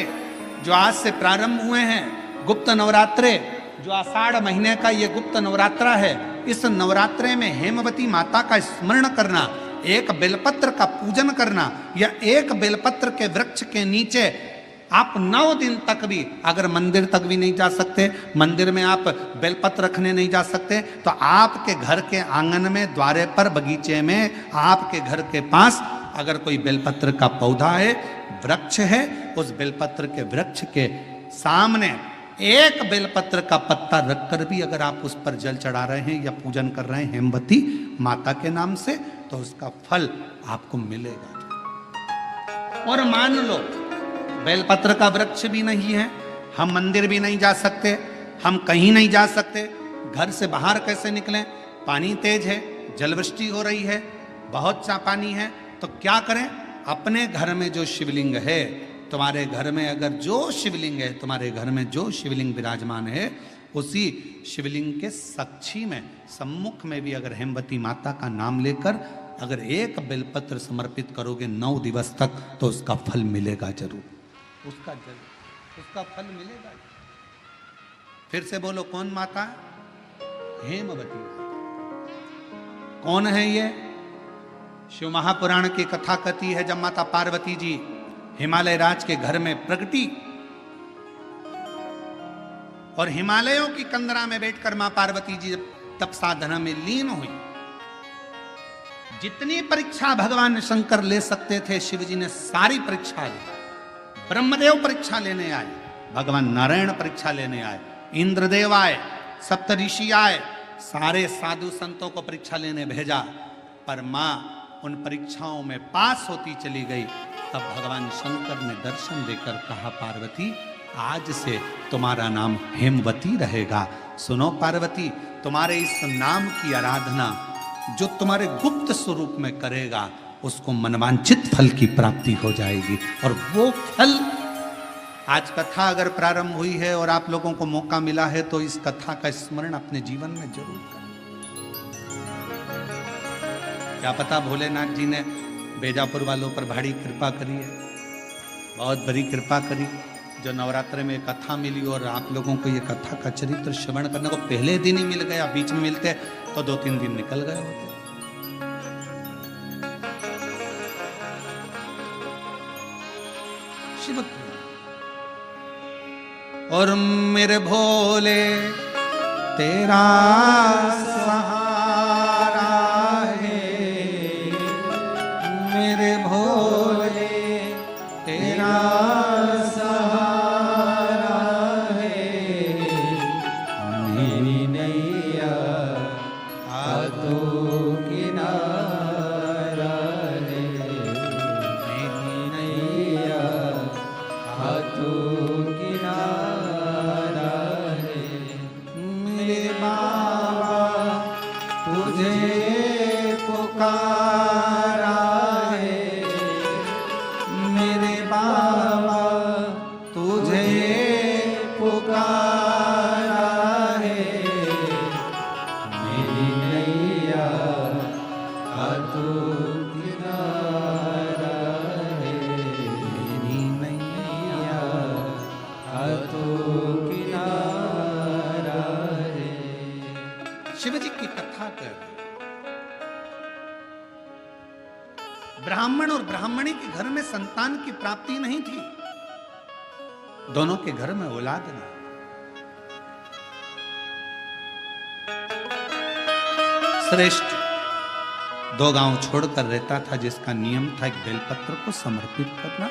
जो आज से प्रारंभ हुए हैं, गुप्त नवरात्रे जो आषाढ़ महीने का ये गुप्त नवरात्रा है, इस नवरात्रे में हेमवती माता का स्मरण करना, एक बेलपत्र का पूजन करना, या एक बेलपत्र के वृक्ष के नीचे आप 9 दिन तक भी, अगर मंदिर तक भी नहीं जा सकते, मंदिर में आप बेलपत्र रखने नहीं जा सकते, तो आपके घर के आंगन में, द्वारे पर, बगीचे में, आपके घर के पास अगर कोई बेलपत्र का पौधा है, वृक्ष है, उस बेलपत्र के वृक्ष के सामने एक बेलपत्र का पत्ता रखकर भी अगर आप उस पर जल चढ़ा रहे हैं या पूजन कर रहे हैं हेमवती माता के नाम से, तो उसका फल आपको मिलेगा। और मान लो बेलपत्र का वृक्ष भी नहीं है, हम मंदिर भी नहीं जा सकते, हम कहीं नहीं जा सकते, घर से बाहर कैसे निकलें, पानी तेज है, जलवृष्टि हो रही है, बहुत सा पानी है, तो क्या करें? अपने घर में जो शिवलिंग है तुम्हारे घर में अगर जो शिवलिंग है, तुम्हारे घर में जो शिवलिंग विराजमान है, उसी शिवलिंग के साक्षी में, सम्मुख में भी अगर हेमवती माता का नाम लेकर अगर एक बेलपत्र समर्पित करोगे 9 दिवस तक, तो उसका फल मिलेगा जरूर, उसका फल मिलेगा। फिर से बोलो, कौन माता? हेमवती। कौन है ये? शिव महापुराण की कथा कहती है, जब माता पार्वती जी हिमालय राज के घर में प्रगटी और हिमालयों की कंदरा में बैठकर मां पार्वती जी तप साधना में लीन हुई, जितनी परीक्षा भगवान शंकर ले सकते थे, शिव जी ने सारी परीक्षा ली। ब्रह्मदेव परीक्षा लेने आए, भगवान नारायण परीक्षा लेने आए, इंद्रदेव आए, सप्तऋषि आए, सारे साधु संतों को परीक्षा लेने भेजा, पर मां उन परीक्षाओं में पास होती चली गई। तब भगवान शंकर ने दर्शन देकर कहा, पार्वती आज से तुम्हारा नाम हेमवती रहेगा। सुनो पार्वती, तुम्हारे इस नाम की आराधना जो तुम्हारे गुप्त स्वरूप में करेगा, उसको मनवांछित फल की प्राप्ति हो जाएगी। और वो फल, आज कथा अगर प्रारंभ हुई है और आप लोगों को मौका मिला है, तो इस कथा का स्मरण अपने जीवन में जरूर करें। क्या पता भोलेनाथ जी ने बेजापुर वालों पर भारी कृपा करी है, बहुत बड़ी कृपा करी, जो नवरात्र में कथा मिली और आप लोगों को ये कथा का चरित्र श्रवण करने को पहले दिन ही मिल गया। बीच में मिलते तो 2-3 दिन निकल गए होते। शिव और मेरे भोले तेरा सहारा है, मेरे भोले तेरा सहारा है, मेरी नैया हाथों किनारा है, मेरी नैया हाथों किनारा है, मेरे बाबा तुझे पुकारा है, मेरे बाबा तुझे पुकारा है, मेरी नैया हाथों किनारा है, मेरी नैया हाथों किनारा है। शिव जी की कथा कर, ब्राह्मण और ब्राह्मणी के घर में संतान की प्राप्ति नहीं थी, दोनों के घर में औलाद नहीं। श्रेष्ठ 2 गांव छोड़कर रहता था, जिसका नियम था एक बेलपत्र को समर्पित करना,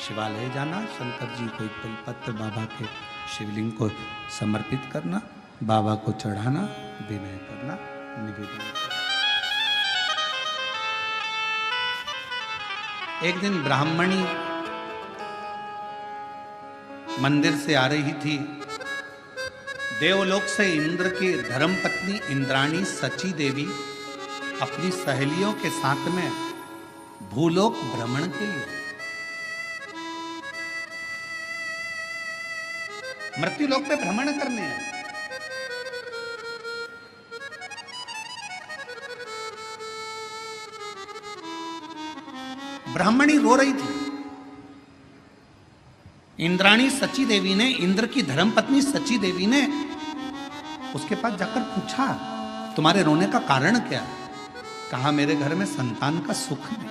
शिवालय जाना, शंकर जी को एक बेलपत्र बाबा के शिवलिंग को समर्पित करना, बाबा को चढ़ाना, विनय करना, निवेदन करना। एक दिन ब्राह्मणी मंदिर से आ रही थी, देवलोक से इंद्र की धर्मपत्नी इंद्राणी सची देवी अपनी सहेलियों के साथ में भूलोक भ्रमण के लिए, मृत्युलोक पे भ्रमण करने आए। ब्राह्मणी रो रही थी। इंद्राणी सची देवी ने, इंद्र की धर्मपत्नी सची देवी ने उसके पास जाकर पूछा, तुम्हारे रोने का कारण क्या? कहा, मेरे घर में संतान का सुख नहीं,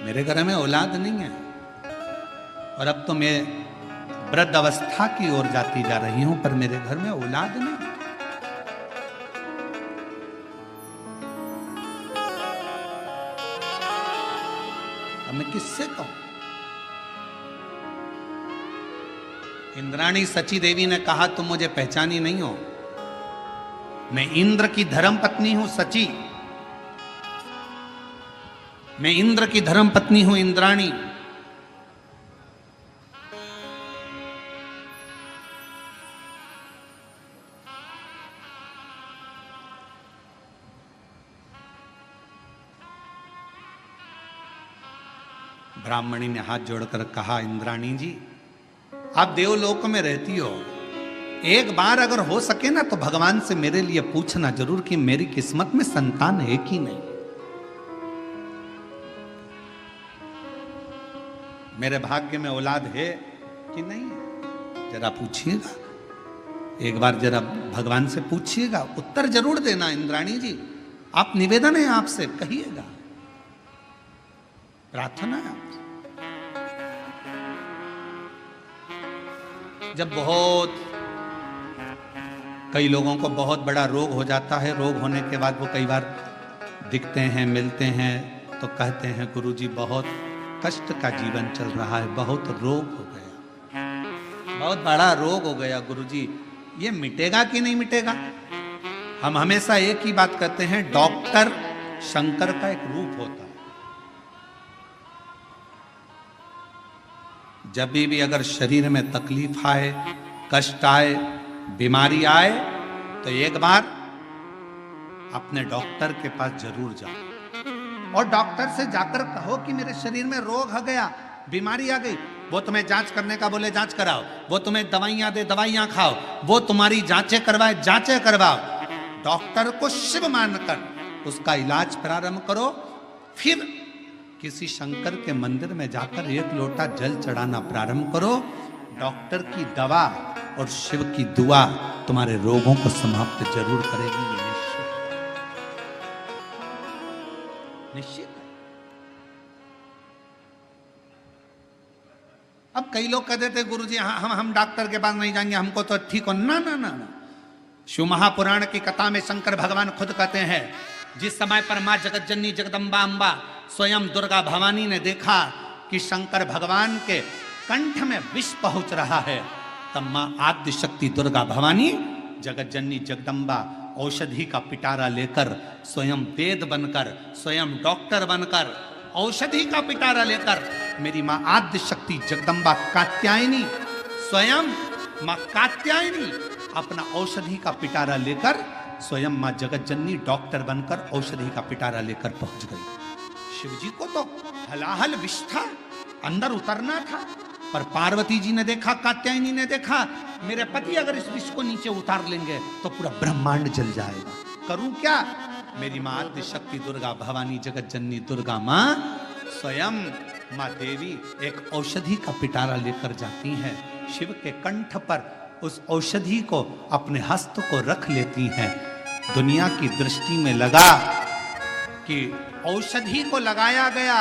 मेरे घर में औलाद नहीं है, और अब तो मैं वृद्ध अवस्था की ओर जाती जा रही हूं, पर मेरे घर में औलाद नहीं। अब मैं किससे कहूं? इंद्राणी सची देवी ने कहा, तुम मुझे पहचानी नहीं हो, मैं इंद्र की धर्मपत्नी हूं सची, मैं इंद्र की धर्मपत्नी हूं इंद्राणी। ब्राह्मणी ने हाथ जोड़कर कहा, इंद्राणी जी आप देवलोक में रहती हो, एक बार अगर हो सके ना तो भगवान से मेरे लिए पूछना जरूर कि मेरी किस्मत में संतान है कि नहीं, मेरे भाग्य में औलाद है कि नहीं है, जरा पूछिएगा, एक बार जरा भगवान से पूछिएगा, उत्तर जरूर देना इंद्राणी जी, आप निवेदन है आपसे, कहिएगा, प्रार्थना है आपसे। जब बहुत कई लोगों को बहुत बड़ा रोग हो जाता है, रोग होने के बाद वो कई बार दिखते हैं, मिलते हैं, तो कहते हैं गुरुजी बहुत कष्ट का जीवन चल रहा है, बहुत रोग हो गया, बहुत बड़ा रोग हो गया गुरुजी, ये मिटेगा कि नहीं मिटेगा? हम हमेशा एक ही बात कहते हैं, डॉक्टर शंकर का एक रूप होता है। जब भी अगर शरीर में तकलीफ आए, कष्ट आए, बीमारी आए, तो एक बार अपने डॉक्टर के पास जरूर जाओ और डॉक्टर से जाकर कहो कि मेरे शरीर में रोग आ गया, बीमारी आ गई, वो तुम्हें जांच करने का बोले जांच कराओ, वो तुम्हें दवाइयां दे दवाइयां खाओ, वो तुम्हारी जांचें करवाए जांचें करवाओ, डॉक्टर को शिव मानकर उसका इलाज प्रारंभ करो, फिर किसी शंकर के मंदिर में जाकर एक लोटा जल चढ़ाना प्रारंभ करो, डॉक्टर की दवा और शिव की दुआ तुम्हारे रोगों को समाप्त जरूर करेगी, ये निश्चित। अब कई लोग कहते थे गुरुजी हम डॉक्टर के पास नहीं जाएंगे, हमको तो ठीक हो, ना ना ना ना। शिव महापुराण की कथा में शंकर भगवान खुद कहते हैं, जिस समय पर मां जगत जननी जगदम्बा अम्बा स्वयं दुर्गा भवानी ने देखा कि शंकर भगवान के कंठ में विष पहुंच रहा है, तब मां आद्य शक्ति दुर्गा भवानी जगत जननी जगदम्बा औषधि का पिटारा लेकर, स्वयं वेद बनकर, स्वयं डॉक्टर बनकर, औषधि का पिटारा लेकर, मेरी मां आद्य शक्ति जगदम्बा कात्यायनी, स्वयं मां कात्यायनी अपना औषधि का पिटारा लेकर, स्वयं मां जगत जननी डॉक्टर बनकर औषधि का पिटारा लेकर पहुंच गई। शिव जी को तो हलाहल विष था, अंदर उतरना था, पर पार्वती जी ने देखा, कात्यायनी ने देखा, मेरे पति अगर इस विष को नीचे उतार लेंगे तो पूरा ब्रह्मांड जल जाएगा, करूं क्या? मेरी मां आद्य शक्ति दुर्गा भवानी जगत जननी दुर्गा मां स्वयं मां देवी एक औषधि का पिटारा लेकर जाती हैं, शिव के कंठ पर उस औषधि को अपने हस्त को रख लेती हैं। दुनिया की दृष्टि में लगा कि औषधि को लगाया गया,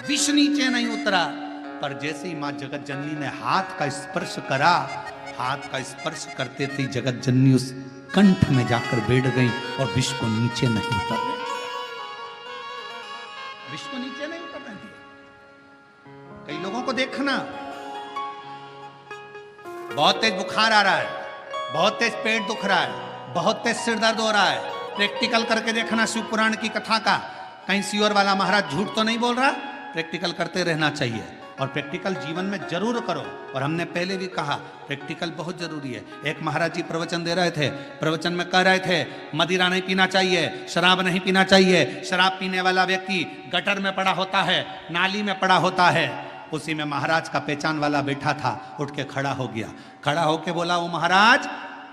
विष नीचे नहीं उतरा, पर जैसे ही मां जगत जननी ने हाथ का स्पर्श करा, हाथ का स्पर्श करते थे जगत जननी उस कंठ में जाकर बैठ गई और विष को नीचे नहीं उतरने दिया, विष को नीचे नहीं उतरने दिया। कई लोगों को देखना, बहुत तेज बुखार आ रहा है, बहुत तेज पेट दुख रहा है, बहुत तेज सिर दर्द हो रहा है, प्रैक्टिकल करके देखना शिव पुराण की कथा का, कहीं सियोर वाला महाराज झूठ तो नहीं बोल रहा, प्रैक्टिकल करते रहना चाहिए और प्रैक्टिकल जीवन में जरूर करो। और हमने पहले भी कहा प्रैक्टिकल बहुत जरूरी है। एक महाराज जी प्रवचन दे रहे थे, प्रवचन में कह रहे थे मदिरा नहीं पीना चाहिए, शराब नहीं पीना चाहिए, शराब पीने वाला व्यक्ति गटर में पड़ा होता है, नाली में पड़ा होता है। उसी में महाराज का पहचान वाला बैठा था, उठ के खड़ा हो गया, खड़ा होके बोला, वो महाराज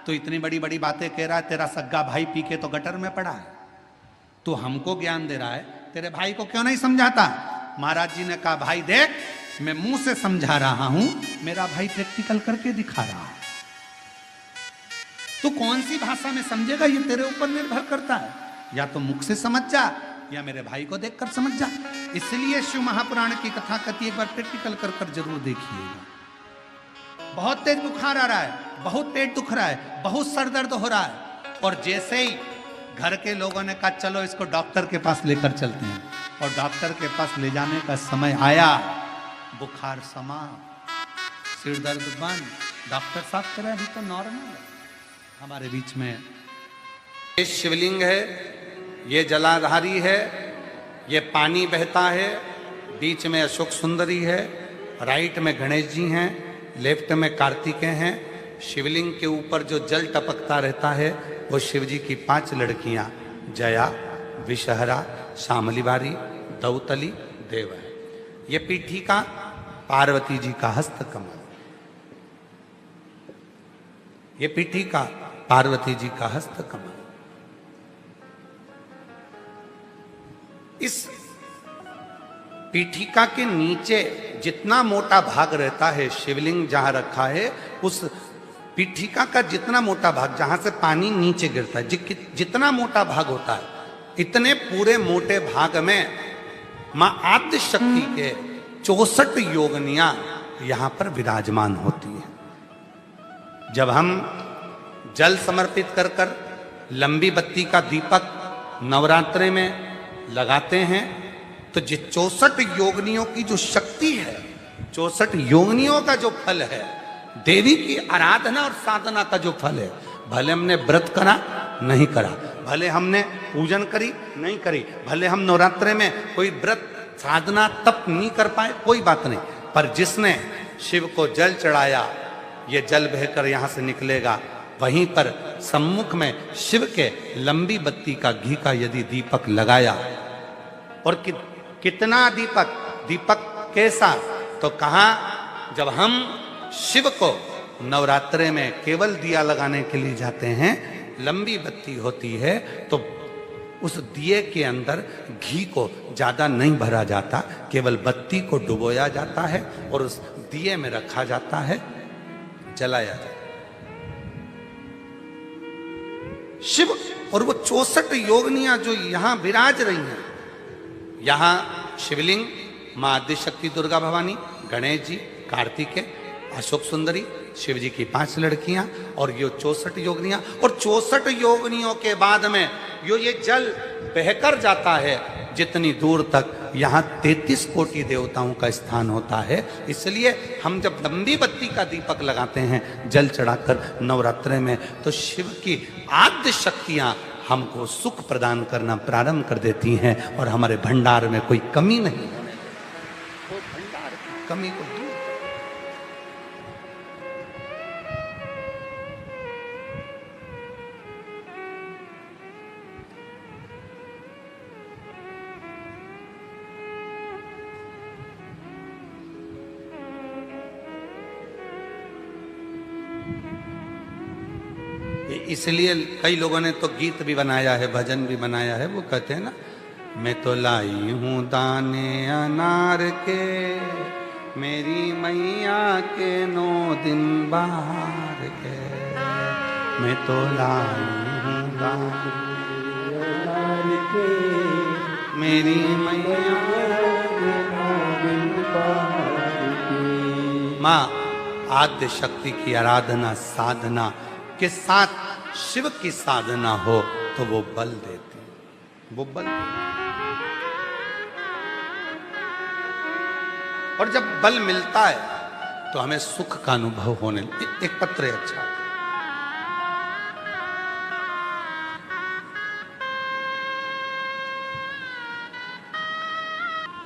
तो इतनी बड़ी बड़ी बातें कह रहा है, तेरा सग्गा भाई पी के तो गटर में पड़ा है, तू हमको ज्ञान दे रहा है, तेरे भाई को क्यों नहीं समझाता? महाराज जी ने कहा, भाई देख मैं मुंह से समझा रहा हूं, मेरा भाई प्रैक्टिकल करके दिखा रहा है, तू कौन सी भाषा में समझेगा ये तेरे ऊपर निर्भर करता है, या तो मुख से समझ जा या मेरे भाई को देखकर समझ जा। इसलिए शिव महापुराण की कथा कहती है, एक बार प्रैक्टिकल कर कर जरूर देखिएगा। बहुत तेज बुखार आ रहा है, बहुत पेट दुख रहा है, बहुत सर दर्द हो रहा है, और जैसे ही घर के लोगों ने कहा चलो इसको डॉक्टर के पास लेकर चलते हैं, और डॉक्टर के पास ले जाने का समय आया, बुखार समा, सिर दर्द बंद, डॉक्टर साहब कह रहे अभी तो नॉर्मल है। हमारे बीच में ये शिवलिंग है, ये जलाधारी है, ये पानी बहता है, बीच में अशोक सुंदरी है, राइट में गणेश जी हैं, लेफ्ट में कार्तिकेय हैं। शिवलिंग के ऊपर जो जल टपकता रहता है वो शिव जी की 5 लड़कियां, जया, विषहरा, शामलीबारी, दौतली, देव है। ये पीठिका पार्वती जी का हस्त कमल, ये पीठिका पार्वती जी का हस्त कमल। इस पीठिका के नीचे जितना मोटा भाग रहता है, शिवलिंग जहां रखा है, उस पीठिका का जितना मोटा भाग, जहां से पानी नीचे गिरता है, जितना मोटा भाग होता है, इतने पूरे मोटे भाग में मां आद्य शक्ति के 64 योगनियां यहां पर विराजमान होती है। जब हम जल समर्पित कर कर लंबी बत्ती का दीपक नवरात्रे में लगाते हैं, तो जिस 64 योगनियों की जो शक्ति है, 64 योगनियों का जो फल है, देवी की आराधना और साधना का जो फल है, भले हमने व्रत करा नहीं करा, भले हमने पूजन करी नहीं करी, भले हम नवरात्रे में कोई व्रत साधना तप नहीं कर पाए, कोई बात नहीं, पर जिसने शिव को जल चढ़ाया, ये जल बहकर यहां से निकलेगा, वहीं पर सम्मुख में शिव के लंबी बत्ती का घी का यदि दीपक लगाया, और कितना दीपक कैसा, तो कहा जब हम शिव को नवरात्रे में केवल दिया लगाने के लिए जाते हैं, लंबी बत्ती होती है, तो उस दिए के अंदर घी को ज्यादा नहीं भरा जाता, केवल बत्ती को डुबोया जाता है और उस दिए में रखा जाता है, जलाया जाता है। शिव और वो 64 योगनियां जो यहां विराज रही हैं, यहां शिवलिंग मां आदिशक्ति दुर्गा भवानी, गणेश जी, कार्तिकेय, अशोक सुंदरी, शिव जी की 5 लड़कियां और ये 64 योगनियां, और 64 योगनियों के बाद में ये जल बहकर जाता है जितनी दूर तक, यहां 33 कोटि देवताओं का स्थान होता है। इसलिए हम जब लंबी बत्ती का दीपक लगाते हैं जल चढ़ाकर नवरात्रे में, तो शिव की आद्य शक्तियां हमको सुख प्रदान करना प्रारंभ कर देती हैं और हमारे भंडार में कोई कमी नहीं होने, तो भंडार की कमी को दूर। इसलिए कई लोगों ने तो गीत भी बनाया है, भजन भी बनाया है, वो कहते हैं ना, मैं तो लाई हूं दाने अनार के, मेरी मैया के 9 दिन बाहर के, मैं तो लाई हूं दाने अनार के, मेरी मैया के 9 दिन बाहर के। माँ आद्य शक्ति की आराधना साधना के साथ शिव की साधना हो तो वो बल देती है, वो बल देती। और जब बल मिलता है तो हमें सुख का अनुभव होने एक पत्र है। अच्छा,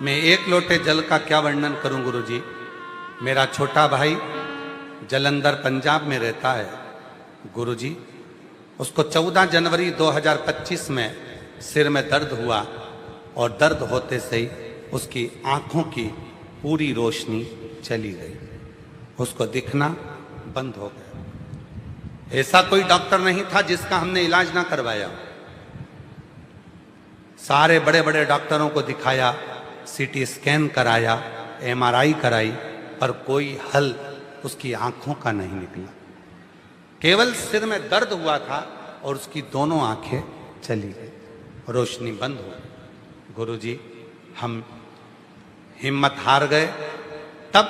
मैं 1 लोटे जल का क्या वर्णन करूं गुरुजी। मेरा छोटा भाई जलंधर पंजाब में रहता है गुरुजी, उसको 14 जनवरी 2025 में सिर में दर्द हुआ और दर्द होते से ही उसकी आंखों की पूरी रोशनी चली गई, उसको दिखना बंद हो गया। ऐसा कोई डॉक्टर नहीं था जिसका हमने इलाज ना करवाया, सारे बड़े बड़े डॉक्टरों को दिखाया, सीटी स्कैन कराया, MRI कराई, पर कोई हल उसकी आंखों का नहीं निकला। केवल सिर में दर्द हुआ था और उसकी दोनों आंखें चली गई, रोशनी बंद हो गई। गुरुजी हम हिम्मत हार गए। तब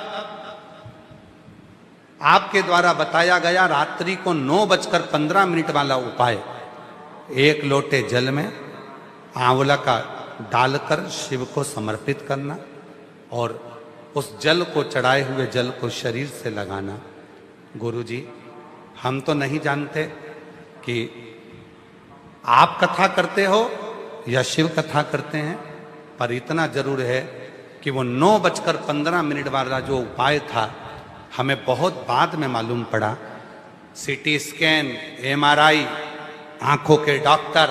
आपके द्वारा बताया गया रात्रि को 9:15 वाला उपाय, 1 लोटे जल में आंवला का डालकर शिव को समर्पित करना और उस जल को, चढ़ाए हुए जल को शरीर से लगाना। गुरुजी हम तो नहीं जानते कि आप कथा करते हो या शिव कथा करते हैं, पर इतना जरूर है कि वो 9:15 वाला जो उपाय था हमें बहुत बाद में मालूम पड़ा। सीटी स्कैन, MRI, आंखों के डॉक्टर,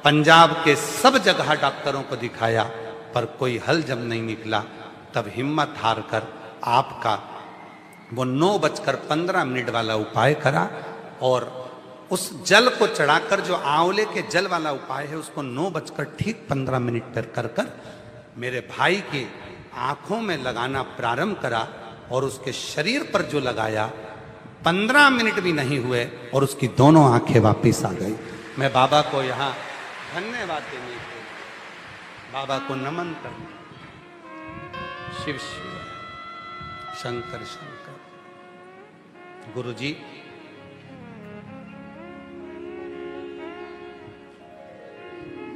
पंजाब के सब जगह डॉक्टरों को दिखाया, पर कोई हल जब नहीं निकला तब हिम्मत हार कर आपका वो 9:15 वाला उपाय करा, और उस जल को चढ़ाकर, जो आंवले के जल वाला उपाय है, उसको 9:15 पर कर मेरे भाई की आंखों में लगाना प्रारंभ करा, और उसके शरीर पर जो लगाया 15 मिनट भी नहीं हुए और उसकी दोनों आंखें वापस आ गई। मैं बाबा को यहाँ धन्यवाद देने के, बाबा को नमन करने, शिव शिव शंकर शंकर। गुरुजी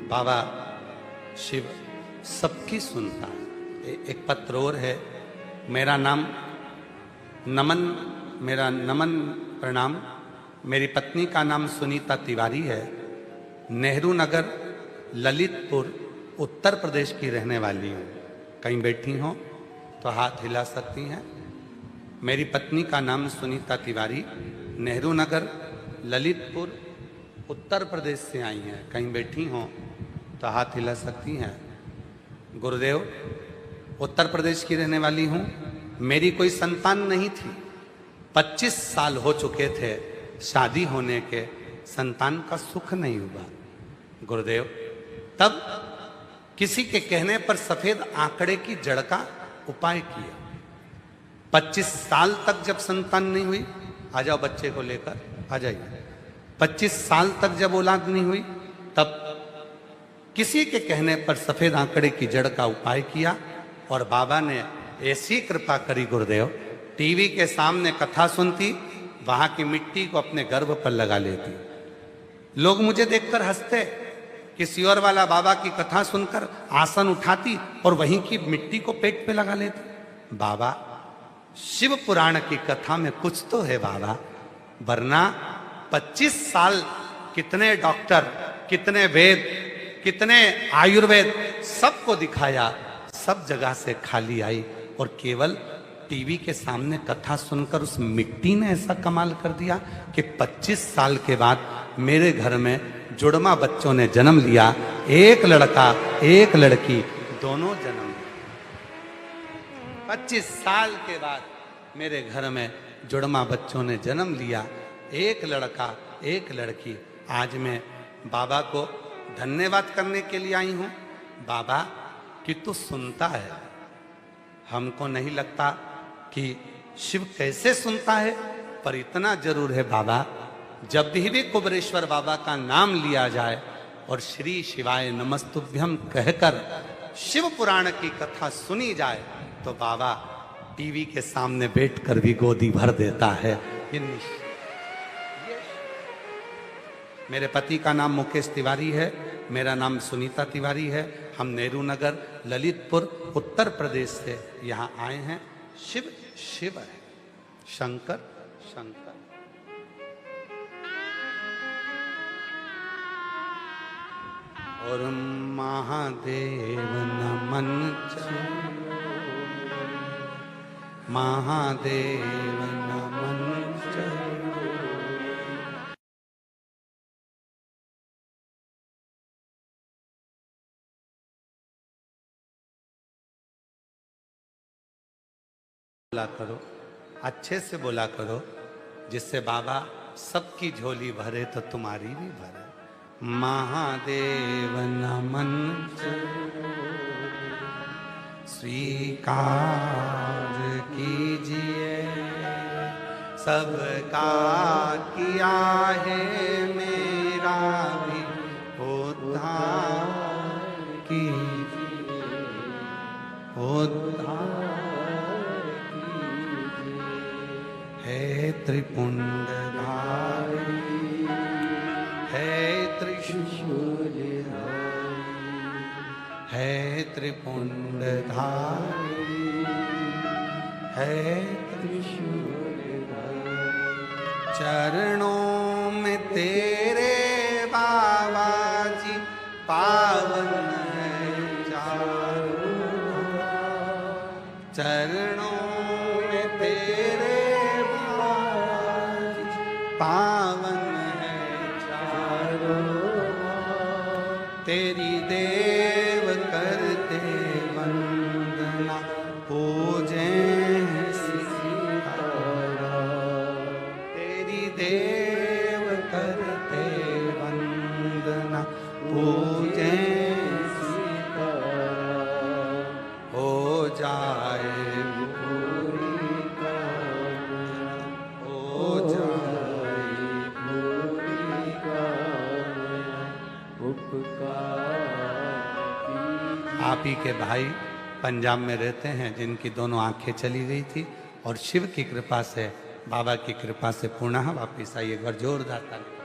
बाबा शिव सबकी सुनता है। एक पत्र और है, मेरा नाम नमन, मेरा नमन प्रणाम। मेरी पत्नी का नाम सुनीता तिवारी है, नेहरू नगर ललितपुर उत्तर प्रदेश की रहने वाली हूँ। कहीं बैठी हो तो हाथ हिला सकती हैं। मेरी पत्नी का नाम सुनीता तिवारी, नेहरू नगर ललितपुर उत्तर प्रदेश से आई हैं। कहीं बैठी हो तो हाथ हिला सकती हैं। गुरुदेव, उत्तर प्रदेश की रहने वाली हूँ। मेरी कोई संतान नहीं थी, 25 साल हो चुके थे शादी होने के, संतान का सुख नहीं हुआ। गुरुदेव, तब किसी के कहने पर सफेद आंकड़े की जड़ का उपाय किया। 25 साल तक जब संतान नहीं हुई, आ जाओ बच्चे को लेकर आ जाइए। 25 साल तक जब औलाद नहीं हुई, तब किसी के कहने पर सफेद आंकड़े की जड़ का उपाय किया, और बाबा ने ऐसी कृपा करी गुरुदेव, टीवी के सामने कथा सुनती, वहां की मिट्टी को अपने गर्भ पर लगा लेती। लोग मुझे देखकर हंसते, किसी और वाला बाबा की कथा सुनकर आसन उठाती और वहीं की मिट्टी को पेट पे लगा लेती। बाबा, शिव पुराण की कथा में कुछ तो है बाबा, वरना 25 साल कितने डॉक्टर, कितने वेद, कितने आयुर्वेद, सबको दिखाया, सब जगह से खाली आई, और केवल टीवी के सामने कथा सुनकर उस मिट्टी ने ऐसा कमाल कर दिया कि 25 साल के बाद मेरे घर में जुड़वा बच्चों ने जन्म लिया। एक लड़का एक लड़की, दोनों जन्म लिए। 25 साल के बाद मेरे घर में जुड़वा बच्चों ने जन्म लिया, एक लड़का एक लड़की। आज मैं बाबा को धन्यवाद करने के लिए आई हूं। बाबा कि तू सुनता है, हमको नहीं लगता कि शिव कैसे सुनता है, पर इतना जरूर है बाबा, जब भी कुबरेश्वर बाबा का नाम लिया जाए और श्री शिवाय नमस्तुभ्यम कहकर शिव पुराण की कथा सुनी जाए, तो बाबा टीवी के सामने बैठकर भी गोदी भर देता है। ये मेरे पति का नाम मुकेश तिवारी है, मेरा नाम सुनीता तिवारी है। हम नेहरू नगर ललितपुर उत्तर प्रदेश से यहाँ आए हैं। शिव शिव है, शंकर शंकर। और महादेव नमन चलो, महादेव नमन चलो। बोला करो, अच्छे से बोला करो, जिससे बाबा सबकी झोली भरे तो तुम्हारी भी भरे। महादेव नमन स्वीकार कीजिए, सबका किया है मेरा भी उद्धार कीजिए, उद्धार है त्रिपुंडधारी, है त्रिशूलधारी, है त्रिपुंडधारी, है त्रिशूलधारी। चरणों में तेरे बाबा जी पावन है चारों, चरणों में तेरे पावन है चारों, तेरी देव करते वंदना देव करते वंदना पूजे हो जाए पूरी कामना हो जाए पूरी कामना उपकार कीजिए। आप ही के भाई पंजाब में रहते हैं जिनकी दोनों आंखें चली गई थी और शिव की कृपा से, बाबा की कृपा से पुनः वापिस आई। एक बार जोरदार ताली।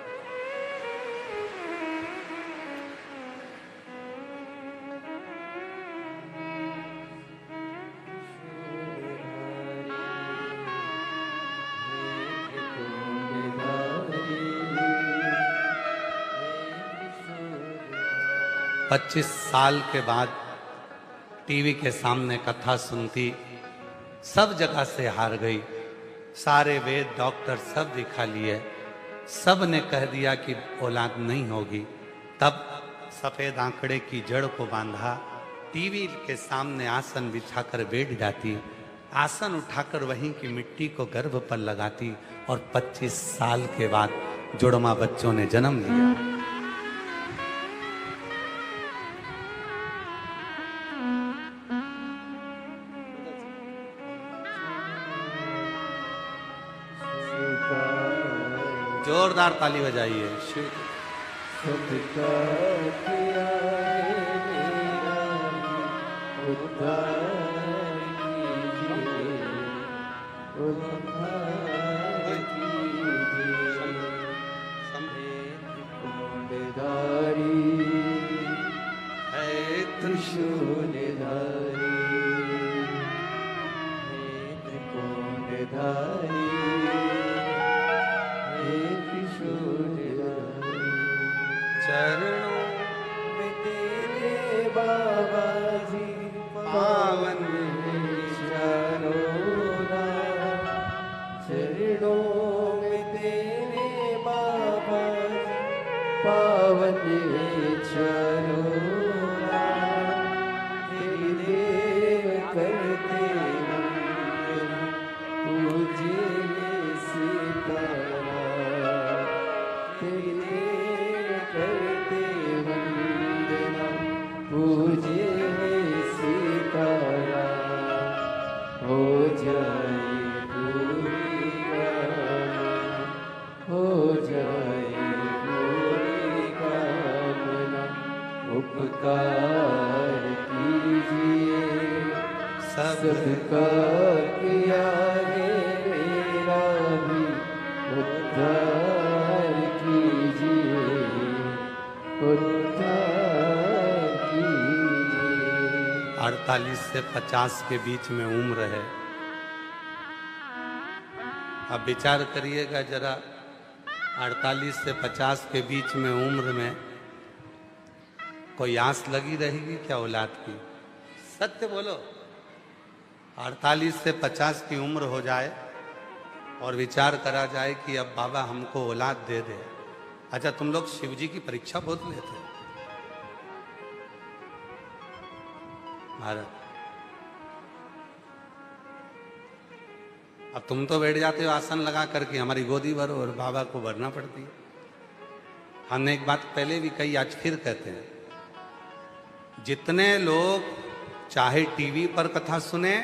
हे 25 साल के बाद टीवी के सामने कथा सुनती, सब जगह से हार गई। सारे वेद डॉक्टर सब दिखा लिए, सब ने कह दिया कि औलाद नहीं होगी। तब सफेद आंकड़े की जड़ को बांधा, टीवी के सामने आसन बिछाकर बैठ जाती, आसन उठाकर वहीं की मिट्टी को गर्भ पर लगाती और 25 साल के बाद जुड़वा बच्चों ने जन्म लिया। जोरदार ताली बजाइए। शिव सत्कार किया है मेरा उद्धार कीजिए, उद्धार कीजिए। कुंडधारी है त्रिशूलधारी, हे कुंडधारी चरणों में तेरे बाबा जी पावन चरोरा, चरणों में तेरे बाबा जी पावन चरोरा, तेरी देव करते वंदना पूजे सीतारा, तेरी करते वंदना पूजे सीतारा, हो जाए पूरी कामना, हो जाए पूरी कामना उपकार कीजिए। सबका किया है मेरा भी उद्धार कीजिए, उद्धार कीजिए। 48 से 50 के बीच में उम्र है। अब विचार करिएगा जरा, 48 से 50 के बीच में उम्र में कोई आस लगी रहेगी क्या औलाद की? सत्य बोलो। 48 से 50 की उम्र हो जाए और विचार करा जाए कि अब बाबा हमको औलाद दे दे। अच्छा, तुम लोग शिव जी की परीक्षा बहुत लेते हैं महाराज। अब तुम तो बैठ जाते हो आसन लगा करके, हमारी गोदी भरो, और बाबा को भरना पड़ती है। हमने एक बात पहले भी कही, आज फिर कहते हैं, जितने लोग चाहे टीवी पर कथा सुने,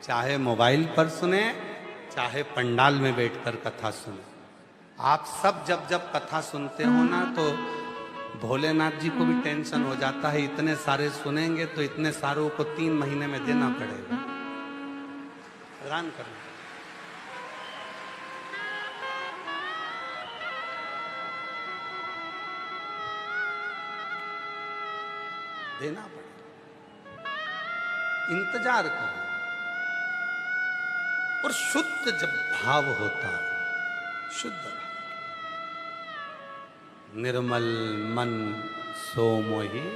चाहे मोबाइल पर सुने, चाहे पंडाल में बैठकर कथा सुने, आप सब जब जब कथा सुनते हो ना, तो भोलेनाथ जी को भी टेंशन हो जाता है, इतने सारे सुनेंगे तो इतने सारों को 3 महीने में देना पड़ेगा। प्रदान करना देना पड़ेगा, इंतजार करो। और शुद्ध जब भाव होता है, शुद्ध निर्मल मन सो मोहि,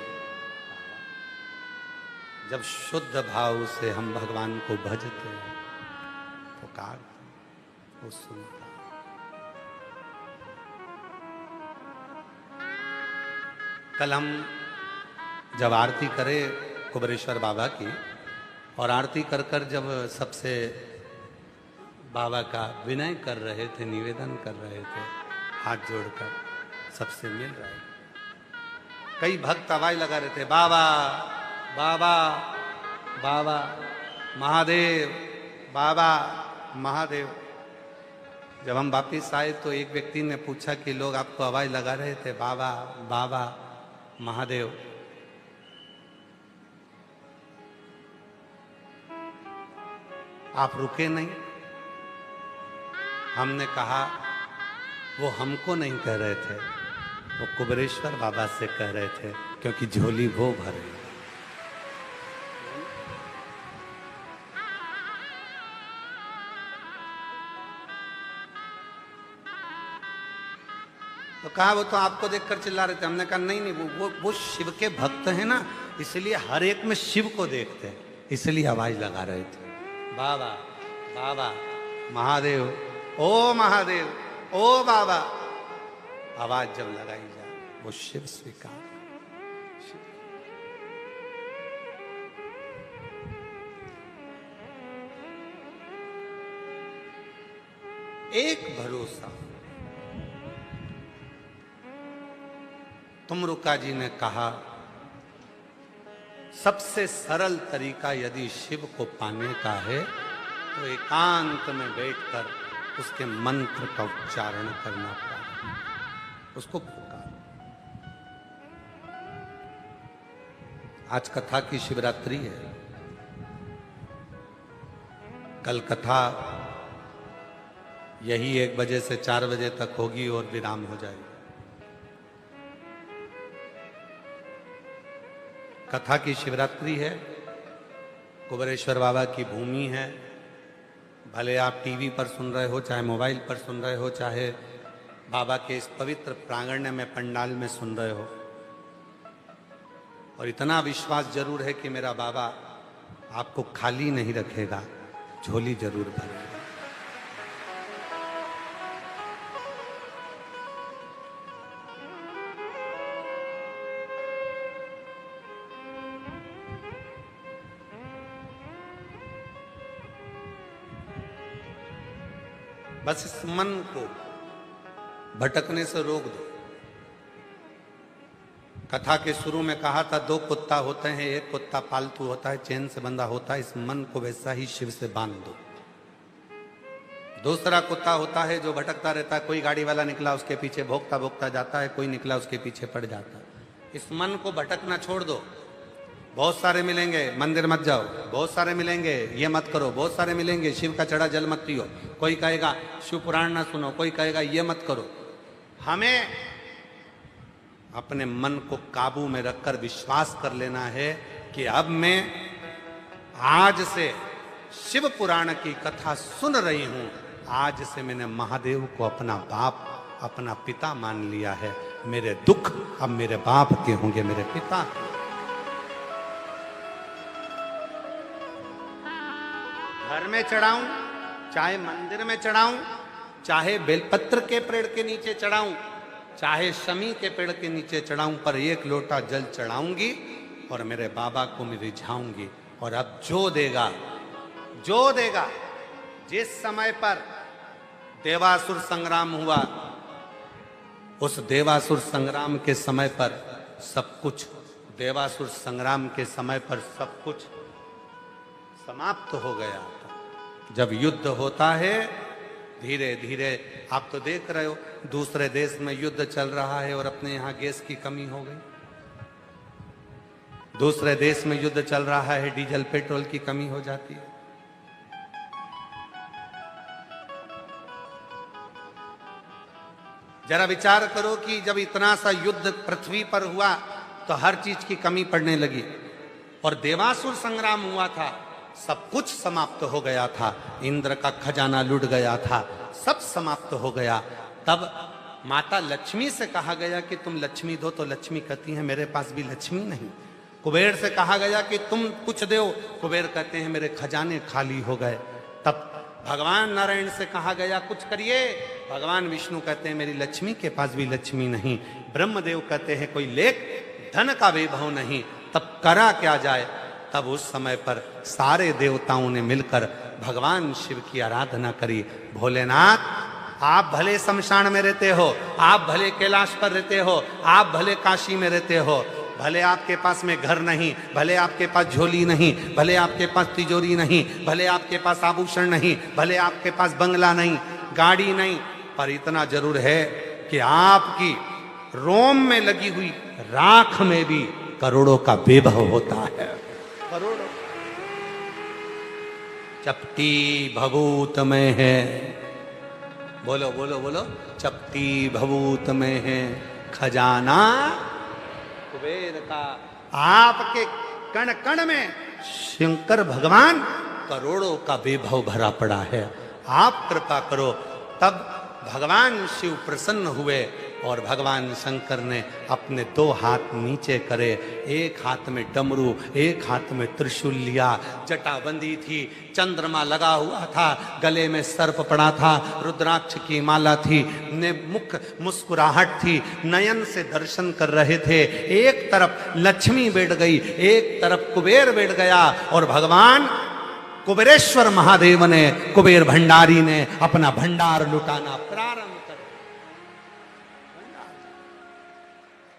जब शुद्ध भाव से हम भगवान को भजते हैं, पुकारते हैं, वो सुनता है। कल हम जब आरती करे कुबेरेश्वर बाबा की, और आरती कर कर जब सबसे बाबा का विनय कर रहे थे, निवेदन कर रहे थे, हाथ जोड़कर सबसे मिल रहे थे। कई भक्त आवाज लगा रहे थे, बाबा बाबा बाबा महादेव, बाबा महादेव। जब हम वापिस आए तो एक व्यक्ति ने पूछा कि लोग आपको आवाज लगा रहे थे, बाबा बाबा महादेव। आप रुके नहीं। हमने कहा वो हमको नहीं कह रहे थे, वो कुबेरेश्वर बाबा से कह रहे थे, क्योंकि झोली वो भरे। तो कहा वो तो आपको देखकर चिल्ला रहे थे। हमने कहा नहीं नहीं, वो शिव के भक्त हैं ना, इसलिए हर एक में शिव को देखते हैं, इसलिए आवाज लगा रहे थे, बाबा बाबा महादेव, ओ महादेव, ओ बाबा। आवाज जब लगाई जाए वो शिव स्वीकार। एक भरोसा। तुमरुका जी ने कहा सबसे सरल तरीका यदि शिव को पाने का है तो एकांत में बैठकर उसके मंत्र का उच्चारण करना पड़ेगा, उसको पुकार। आज कथा की शिवरात्रि है, कल कथा यही 1 बजे से 4 बजे तक होगी और विराम हो जाएगी। कथा की शिवरात्रि है, कुबेरेश्वर बाबा की भूमि है। भले आप टीवी पर सुन रहे हो, चाहे मोबाइल पर सुन रहे हो, चाहे बाबा के इस पवित्र प्रांगण में पंडाल में सुन रहे हो, और इतना विश्वास जरूर है कि मेरा बाबा आपको खाली नहीं रखेगा, झोली जरूर भरेगा। बस इस मन को भटकने से रोक दो। कथा के शुरू में कहा था 2 कुत्ता होते हैं, एक कुत्ता पालतू होता है, चैन से बंधा होता है। इस मन को वैसा ही शिव से बांध दो। दूसरा कुत्ता होता है जो भटकता रहता है, कोई गाड़ी वाला निकला उसके पीछे भोंकता भोंकता जाता है, कोई निकला उसके पीछे पड़ जाता है। इस मन को भटकना छोड़ दो। बहुत सारे मिलेंगे, मंदिर मत जाओ, बहुत सारे मिलेंगे, ये मत करो, बहुत सारे मिलेंगे, शिव का चढ़ा जल मत पियो, कोई कहेगा शिव पुराण ना सुनो, कोई कहेगा ये मत करो। हमें अपने मन को काबू में रखकर विश्वास कर लेना है कि अब मैं आज से शिव पुराण की कथा सुन रही हूं, आज से मैंने महादेव को अपना बाप, अपना पिता मान लिया है। मेरे दुख अब मेरे बाप के होंगे, मेरे पिता। घर में चढ़ाऊं, चाहे मंदिर में चढ़ाऊं, चाहे बेलपत्र के पेड़ के नीचे चढ़ाऊं, चाहे शमी के पेड़ के नीचे चढ़ाऊं, पर 1 लोटा जल चढ़ाऊंगी और मेरे बाबा को मैं रिझाऊंगी। और अब जो देगा, जो देगा, जिस समय पर देवासुर संग्राम हुआ, उस देवासुर संग्राम के समय पर सब कुछ, देवासुर संग्राम के समय पर सब कुछ समाप्त हो गया था। जब युद्ध होता है धीरे धीरे, आप तो देख रहे हो दूसरे देश में युद्ध चल रहा है और अपने यहां गैस की कमी हो गई। दूसरे देश में युद्ध चल रहा है, डीजल पेट्रोल की कमी हो जाती है। जरा विचार करो कि जब इतना सा युद्ध पृथ्वी पर हुआ तो हर चीज की कमी पड़ने लगी, और देवासुर संग्राम हुआ था, सब कुछ समाप्त हो गया था, इंद्र का खजाना लुट गया था, सब समाप्त हो गया। तब माता लक्ष्मी से कहा गया कि तुम लक्ष्मी दो, तो लक्ष्मी कहती है मेरे पास भी लक्ष्मी नहीं। कुबेर से कहा गया कि तुम कुछ दो, कुबेर कहते हैं मेरे खजाने खाली हो गए। तब भगवान नारायण से कहा गया कुछ करिए, भगवान विष्णु कहते हैं मेरी लक्ष्मी के पास भी लक्ष्मी नहीं। ब्रह्मदेव कहते हैं कोई लेख धन का वैभव नहीं। तब करा क्या जाए? तब उस समय पर सारे देवताओं ने मिलकर भगवान शिव की आराधना करी। भोलेनाथ, आप भले शमशान में रहते हो, आप भले कैलाश पर रहते हो, आप भले काशी में रहते हो, भले आपके पास में घर नहीं, भले आपके पास झोली नहीं, भले आपके पास तिजोरी नहीं, भले आपके पास आभूषण नहीं, भले आपके पास बंगला नहीं, गाड़ी नहीं, पर इतना जरूर है कि आपकी रोम में लगी हुई राख में भी करोड़ों का वैभव होता है। करोड़ों चपटी भभूत में है, बोलो बोलो बोलो, चपटी भभूत में है खजाना कुबेर का। आपके कण कण में शंकर भगवान करोड़ों का वैभव भरा पड़ा है। आप कृपा करो। तब भगवान शिव प्रसन्न हुए और भगवान शंकर ने अपने 2 हाथ नीचे करे, एक हाथ में डमरू, एक हाथ में त्रिशूल लिया, जटा बंदी थी, चंद्रमा लगा हुआ था, गले में सर्प पड़ा था, रुद्राक्ष की माला थी, ने मुख मुस्कुराहट थी, नयन से दर्शन कर रहे थे। एक तरफ लक्ष्मी बैठ गई, एक तरफ कुबेर बैठ गया और भगवान कुबेरेश्वर महादेव ने, कुबेर भंडारी ने अपना भंडार लुटाना प्रारंभ कर।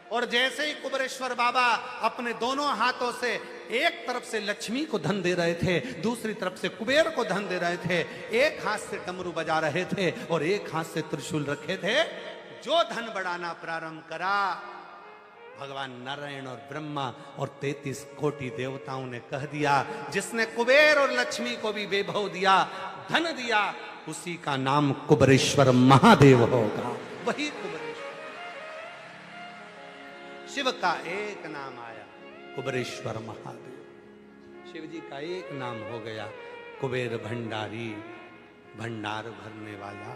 और जैसे ही कुबेरेश्वर बाबा अपने दोनों हाथों से एक तरफ से लक्ष्मी को धन दे रहे थे, दूसरी तरफ से कुबेर को धन दे रहे थे, एक हाथ से डमरू बजा रहे थे और एक हाथ से त्रिशूल रखे थे, जो धन बढ़ाना प्रारंभ करा, भगवान नारायण और ब्रह्मा और 33 कोटि देवताओं ने कह दिया, जिसने कुबेर और लक्ष्मी को भी वैभव दिया, धन दिया, उसी का नाम कुबेरेश्वर महादेव होगा। वही कुबेरेश्वर। शिव का एक नाम आया, कुबेरेश्वर महादेव। शिव जी का एक नाम हो गया, कुबेर भंडारी, भंडार भरने वाला,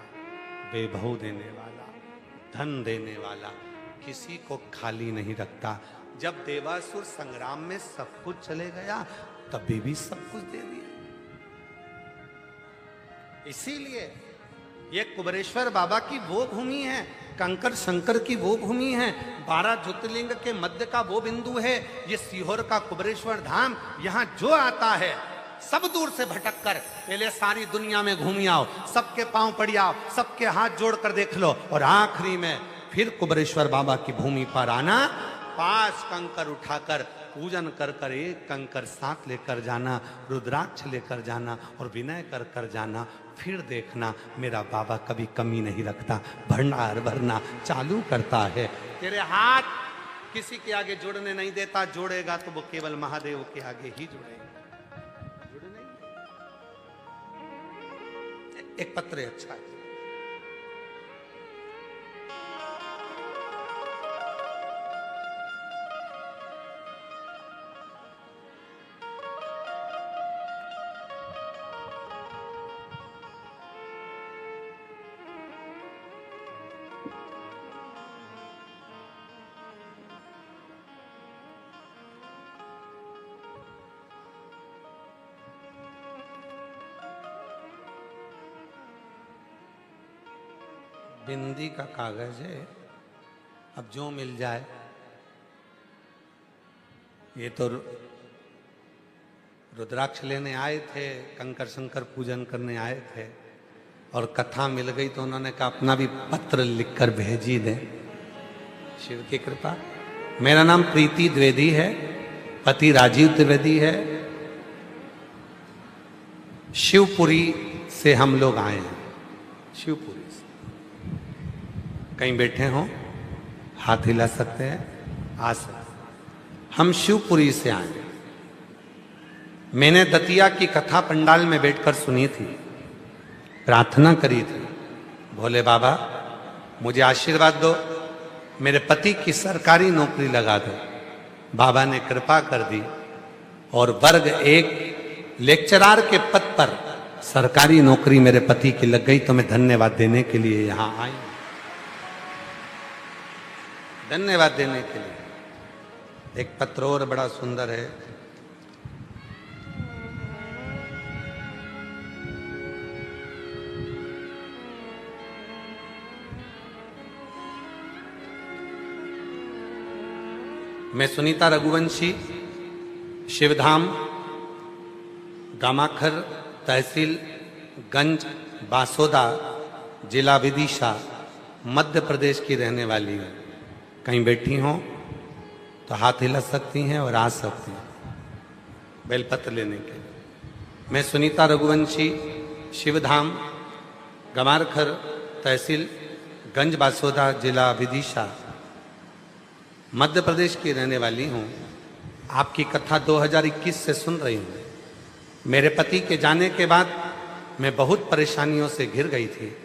वैभव देने वाला, धन देने वाला, किसी को खाली नहीं रखता। जब देवासुर संग्राम में सब कुछ चले गया, तभी भी सब कुछ दे दिया। इसीलिए ये कुबेरेश्वर बाबा की वो भूमि है, कंकर शंकर की वो भूमि है, 12 ज्योतिर्लिंग के मध्य का वो बिंदु है, ये सीहोर का कुबेरेश्वर धाम। यहाँ जो आता है सब दूर से भटक कर पहले सारी दुनिया में घूम आओ, सबके पांव पड़ी आओ, सबके हाथ जोड़कर देख लो, और आखिरी में फिर कुबेरेश्वर बाबा की भूमि पर आना, 5 कंकर उठाकर पूजन कर कर, एक कंकर साथ लेकर जाना, रुद्राक्ष लेकर जाना और विनय कर कर जाना। फिर देखना मेरा बाबा कभी कमी नहीं रखता, भंडार भरना चालू करता है। तेरे हाथ किसी के आगे जोड़ने नहीं देता, जोड़ेगा तो वो केवल महादेव के आगे ही जोड़ेगा। जुड़े नहीं। एक पत्र अच्छा है, बिंदी का कागज है, अब जो मिल जाए। ये तो रुद्राक्ष लेने आए थे, कंकर शंकर पूजन करने आए थे, और कथा मिल गई तो उन्होंने कहा अपना भी पत्र लिखकर भेज ही दें। शिव की कृपा। मेरा नाम प्रीति द्विवेदी है, पति राजीव द्विवेदी है, शिवपुरी से हम लोग आए हैं। शिवपुरी से कहीं बैठे हों, हाथ हिला सकते हैं, आ सकते। हम शिवपुरी से आए। मैंने दतिया की कथा पंडाल में बैठकर सुनी थी, प्रार्थना करी थी, भोले बाबा मुझे आशीर्वाद दो, मेरे पति की सरकारी नौकरी लगा दो। बाबा ने कृपा कर दी और वर्ग 1 लेक्चरार के पद पर सरकारी नौकरी मेरे पति की लग गई। तो मैं धन्यवाद देने के लिए यहाँ आई, धन्यवाद देने के लिए। एक पत्र और बड़ा सुंदर है, मैं सुनीता रघुवंशी, शिवधाम गामाखर तहसील गंज बासोदा जिला विदिशा मध्य प्रदेश की रहने वाली है। कहीं बैठी हों तो हाथ हिला सकती हैं और आ सकती हैं बेलपत्र लेने के लिए। मैं सुनीता रघुवंशी शिवधाम गमारखर तहसील गंज बासोदा जिला विदिशा मध्य प्रदेश की रहने वाली हूँ। आपकी कथा 2021 से सुन रही हूँ। मेरे पति के जाने के बाद मैं बहुत परेशानियों से घिर गई थी।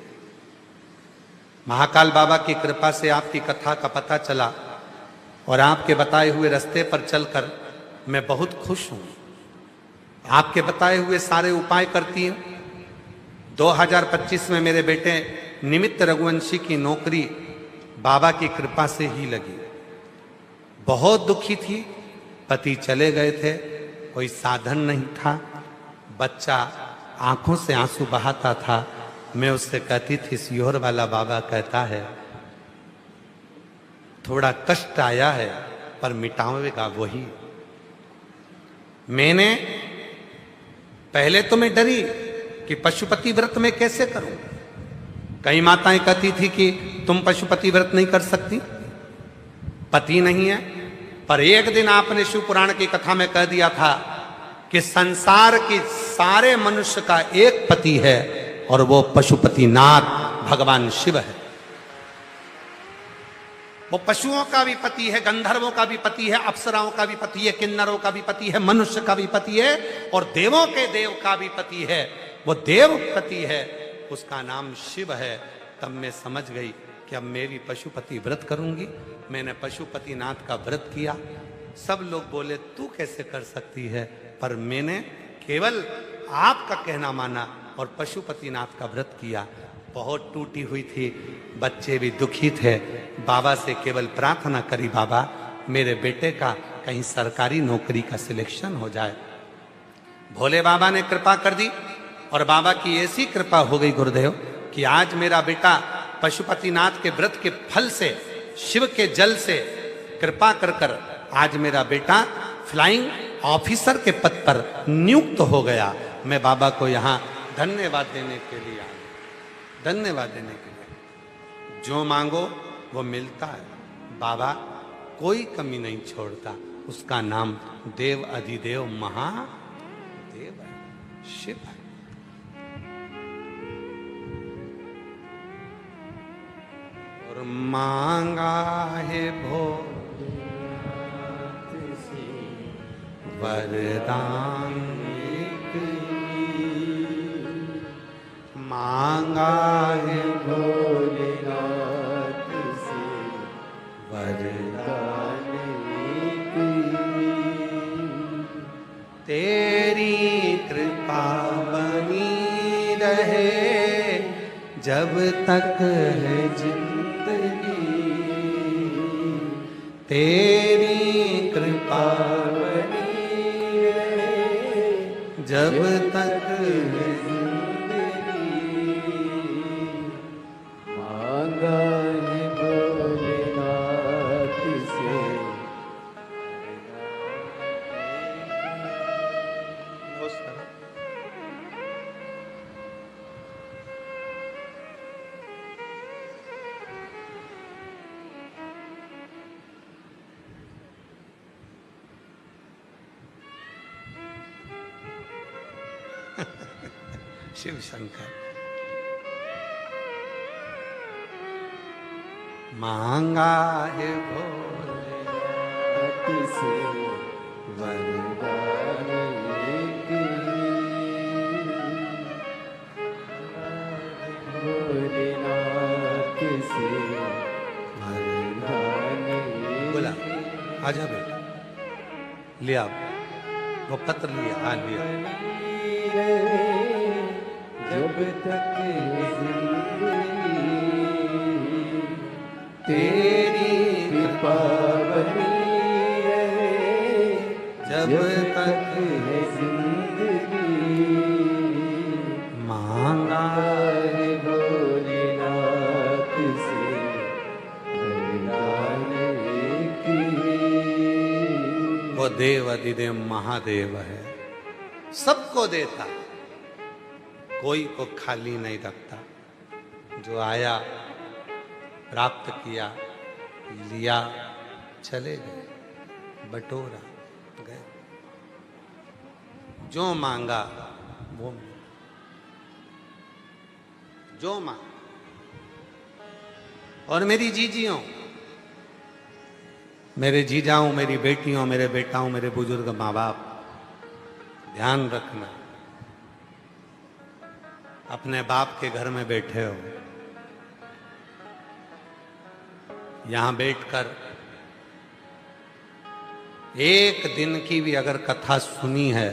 महाकाल बाबा की कृपा से आपकी कथा का पता चला और आपके बताए हुए रास्ते पर चलकर मैं बहुत खुश हूँ। आपके बताए हुए सारे उपाय करती हूँ। 2025 में मेरे बेटे निमित्त रघुवंशी की नौकरी बाबा की कृपा से ही लगी। बहुत दुखी थी, पति चले गए थे, कोई साधन नहीं था, बच्चा आंखों से आंसू बहाता था। मैं उससे कहती थी सियोर वाला बाबा कहता है थोड़ा कष्ट आया है पर मिटावेगा वही। मैंने पहले तो मैं डरी कि पशुपति व्रत में कैसे करूं। कई माताएं कहती थी कि तुम पशुपति व्रत नहीं कर सकती, पति नहीं है। पर एक दिन आपने शिव पुराण की कथा में कह दिया था कि संसार की सारे मनुष्य का एक पति है और वो पशुपतिनाथ भगवान शिव है। वो पशुओं का भी पति है, गंधर्वों का भी पति है, अप्सराओं का भी पति है, किन्नरों का भी पति है, मनुष्य का भी पति है और देवों के देव का भी पति है। वो देव पति है, उसका नाम शिव है। तब मैं समझ गई कि अब मैं भी पशुपति व्रत करूंगी। मैंने पशुपतिनाथ का व्रत किया। सब लोग बोले तू कैसे कर सकती है, पर मैंने केवल आपका कहना माना और पशुपतिनाथ का व्रत किया। बहुत टूटी हुई थी, बच्चे भी दुखी थे। बाबा से केवल प्रार्थना करी, बाबा मेरे बेटे का कहीं सरकारी नौकरी का सिलेक्शन हो जाए। भोले बाबा ने कृपा कर दी और बाबा की ऐसी कृपा हो गई गुरुदेव कि आज मेरा बेटा पशुपतिनाथ के व्रत के फल से, शिव के जल से कृपा कर कर आज मेरा बेटा फ्लाइंग ऑफिसर के पद पर नियुक्त हो गया। मैं बाबा को यहाँ धन्यवाद देने के लिए आया, धन्यवाद देने के लिए। जो मांगो वो मिलता है। बाबा कोई कमी नहीं छोड़ता। उसका नाम देव अधिदेव महादेव है, शिव है। और मांगा है भोलेनाथ से वरदान एक ही। मांगा है भोलेनाथ से वरदान एक ही। तेरी कृपा बनी रहे जब तक है जिंदगी। तेरी कृपा बनी रहे जब तक है जिंदगी। मांगा है भोलेनाथ से शिव शंकर। मांगा है भोलेनाथ से वरदान एक ही। भोलेनाथ से वरदान एक बोला आजा बेटा, लिया वो पत्र लिया। हाँ लिया। जब तक जिंदगी तेरी कृपा बनी रहे जब तक है जिंदगी। मांगा है भोलेनाथ से वरदान एक ही। वो देव अधिदेव महादेव है। सब सबको देता, कोई को खाली नहीं रखता। जो आया, प्राप्त किया, लिया, चले गए, बटोरा गए। जो मांगा वो मिला, जो मांगा। और मेरी जीजियों, मेरे जीजाओं, मेरी बेटियों, मेरे बेटाओं, मेरे बुजुर्ग माँ बाप, ध्यान रखना, अपने बाप के घर में बैठे हो, यहां बैठकर एक दिन की भी अगर कथा सुनी है,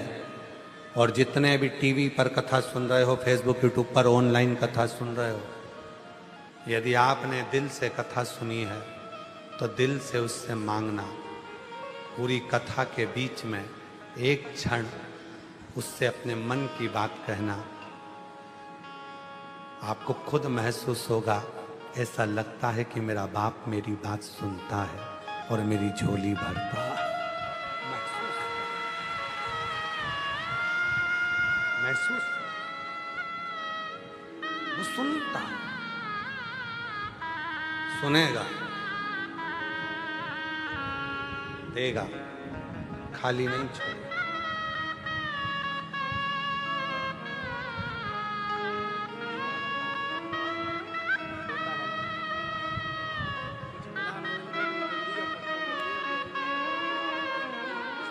और जितने भी टीवी पर कथा सुन रहे हो, फेसबुक यूट्यूब पर ऑनलाइन कथा सुन रहे हो, यदि आपने दिल से कथा सुनी है तो दिल से उससे मांगना। पूरी कथा के बीच में एक क्षण उससे अपने मन की बात कहना। आपको खुद महसूस होगा, ऐसा लगता है कि मेरा बाप मेरी बात सुनता है और मेरी झोली भरता है। महसूस, वो सुनता, सुनेगा, देगा, खाली नहीं छोड़ेगा।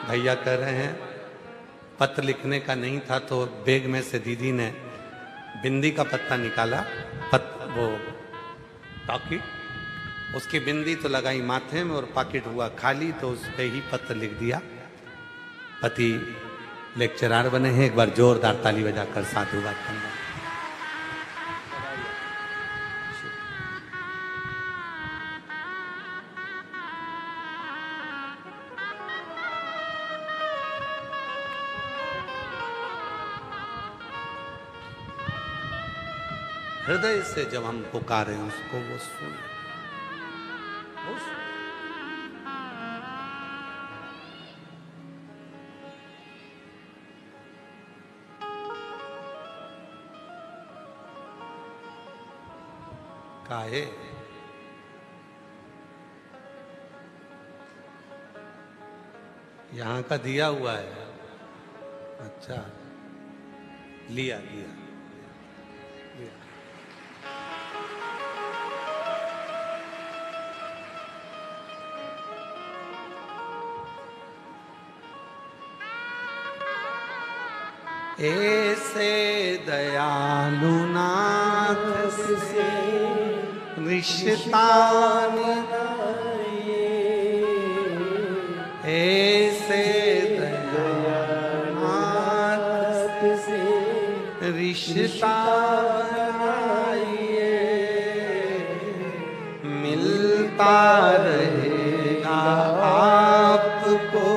भैया कह रहे हैं पत्र लिखने का नहीं था, तो बैग में से दीदी ने बिंदी का पत्ता निकाला, वो पॉकेट, उसकी बिंदी तो लगाई माथे में और पॉकेट हुआ खाली, तो उस पे ही पत्र लिख दिया। पति लेक्चरर बने हैं, एक बार जोरदार ताली बजाकर साधुवाद करना। हृदय से जब हम पुकारें उसको, वो सुने। काहे यहां का दिया हुआ है। अच्छा, लिया लिया लिया। ऐसे दयालु नाथ से रिश्ता निभाइए, ऐसे दयालु नाथ से रिश्ता बनाइए, मिलता रहेगा आपको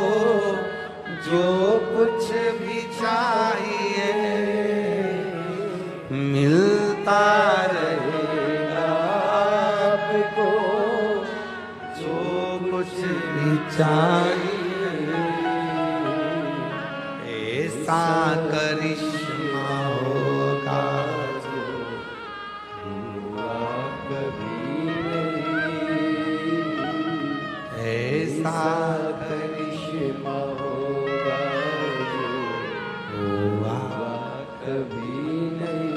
जो कुछ भी चाहिए, मिलता रहेगा आपको जो कुछ भी चाहिए। ऐसा करिश्मा होगा जो हुआ कभी नहीं, ऐसा करिश्मा होगा जो हुआ कभी नहीं।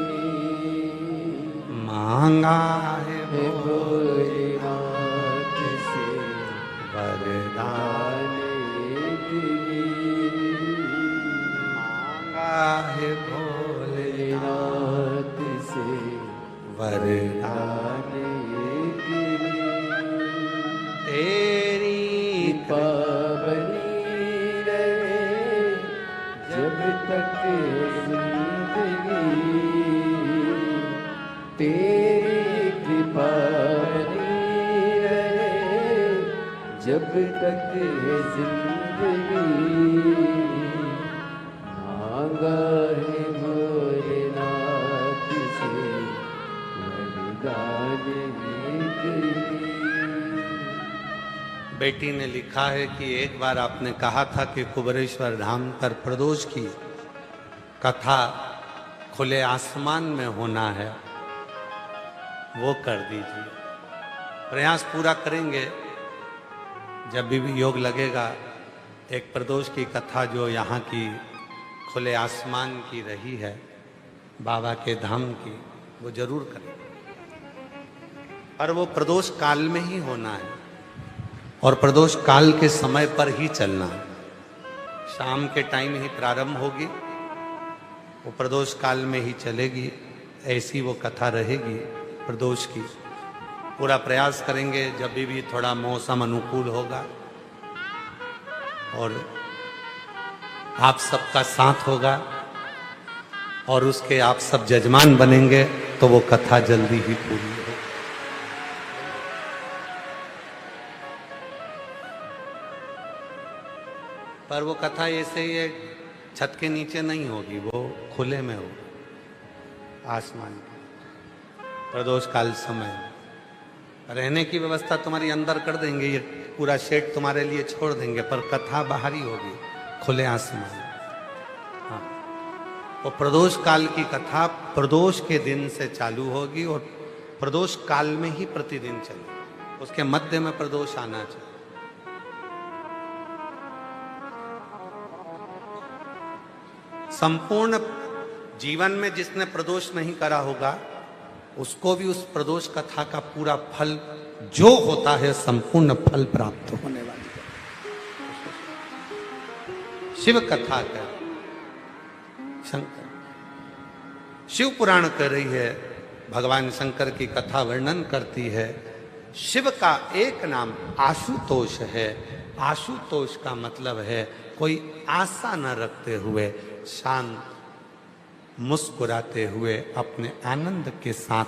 मांगा है भोलेनाथ से वरदान एक ही, मांगा है भोलेनाथ से वरदान एक ही। तेरी पावनी रहे जब तक जिंदगी, तेरी कृपा बनी रहे जब तक जिंदगी। मांगा है भोलेनाथ से वरदान एक ही। बेटी ने लिखा है कि एक बार आपने कहा था कि कुबेरेश्वर धाम पर प्रदोष की, कथा खुले आसमान में होना है वो कर दीजिए। प्रयास पूरा करेंगे। जब भी योग लगेगा एक प्रदोष की कथा जो यहाँ की खुले आसमान की रही है, बाबा के धाम की, वो जरूर करेंगे। पर वो प्रदोष काल में ही होना है और प्रदोष काल के समय पर ही चलना है। शाम के टाइम ही प्रारंभ होगी, वो प्रदोष काल में ही चलेगी। ऐसी वो कथा रहेगी प्रदोष की। पूरा प्रयास करेंगे जब भी थोड़ा मौसम अनुकूल होगा और आप सबका साथ होगा और उसके आप सब जजमान बनेंगे तो वो कथा जल्दी ही पूरी होगी। पर वो कथा ऐसे ही छत के नीचे नहीं होगी, वो खुले में होगी, आसमान के प्रदोष काल समय। रहने की व्यवस्था तुम्हारी अंदर कर देंगे, ये पूरा शेड तुम्हारे लिए छोड़ देंगे, पर कथा बाहरी होगी, खुले आसमान। हाँ, वो प्रदोष काल की कथा प्रदोष के दिन से चालू होगी और प्रदोष काल में ही प्रतिदिन चलेगी। उसके मध्य में प्रदोष आना चाहिए। संपूर्ण जीवन में जिसने प्रदोष नहीं करा होगा उसको भी उस प्रदोष कथा का पूरा फल जो होता है संपूर्ण फल प्राप्त होने वाली है। शिव कथा कर शंकर, शिव पुराण कर रही है, भगवान शंकर की कथा वर्णन करती है। शिव का एक नाम आशुतोष है। आशुतोष का मतलब है कोई आशा न रखते हुए, शांत मुस्कुराते हुए, अपने आनंद के साथ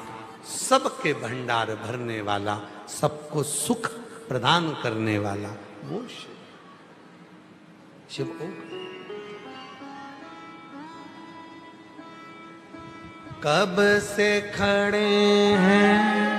सबके भंडार भरने वाला, सबको सुख प्रदान करने वाला, वो शिव। कब से खड़े हैं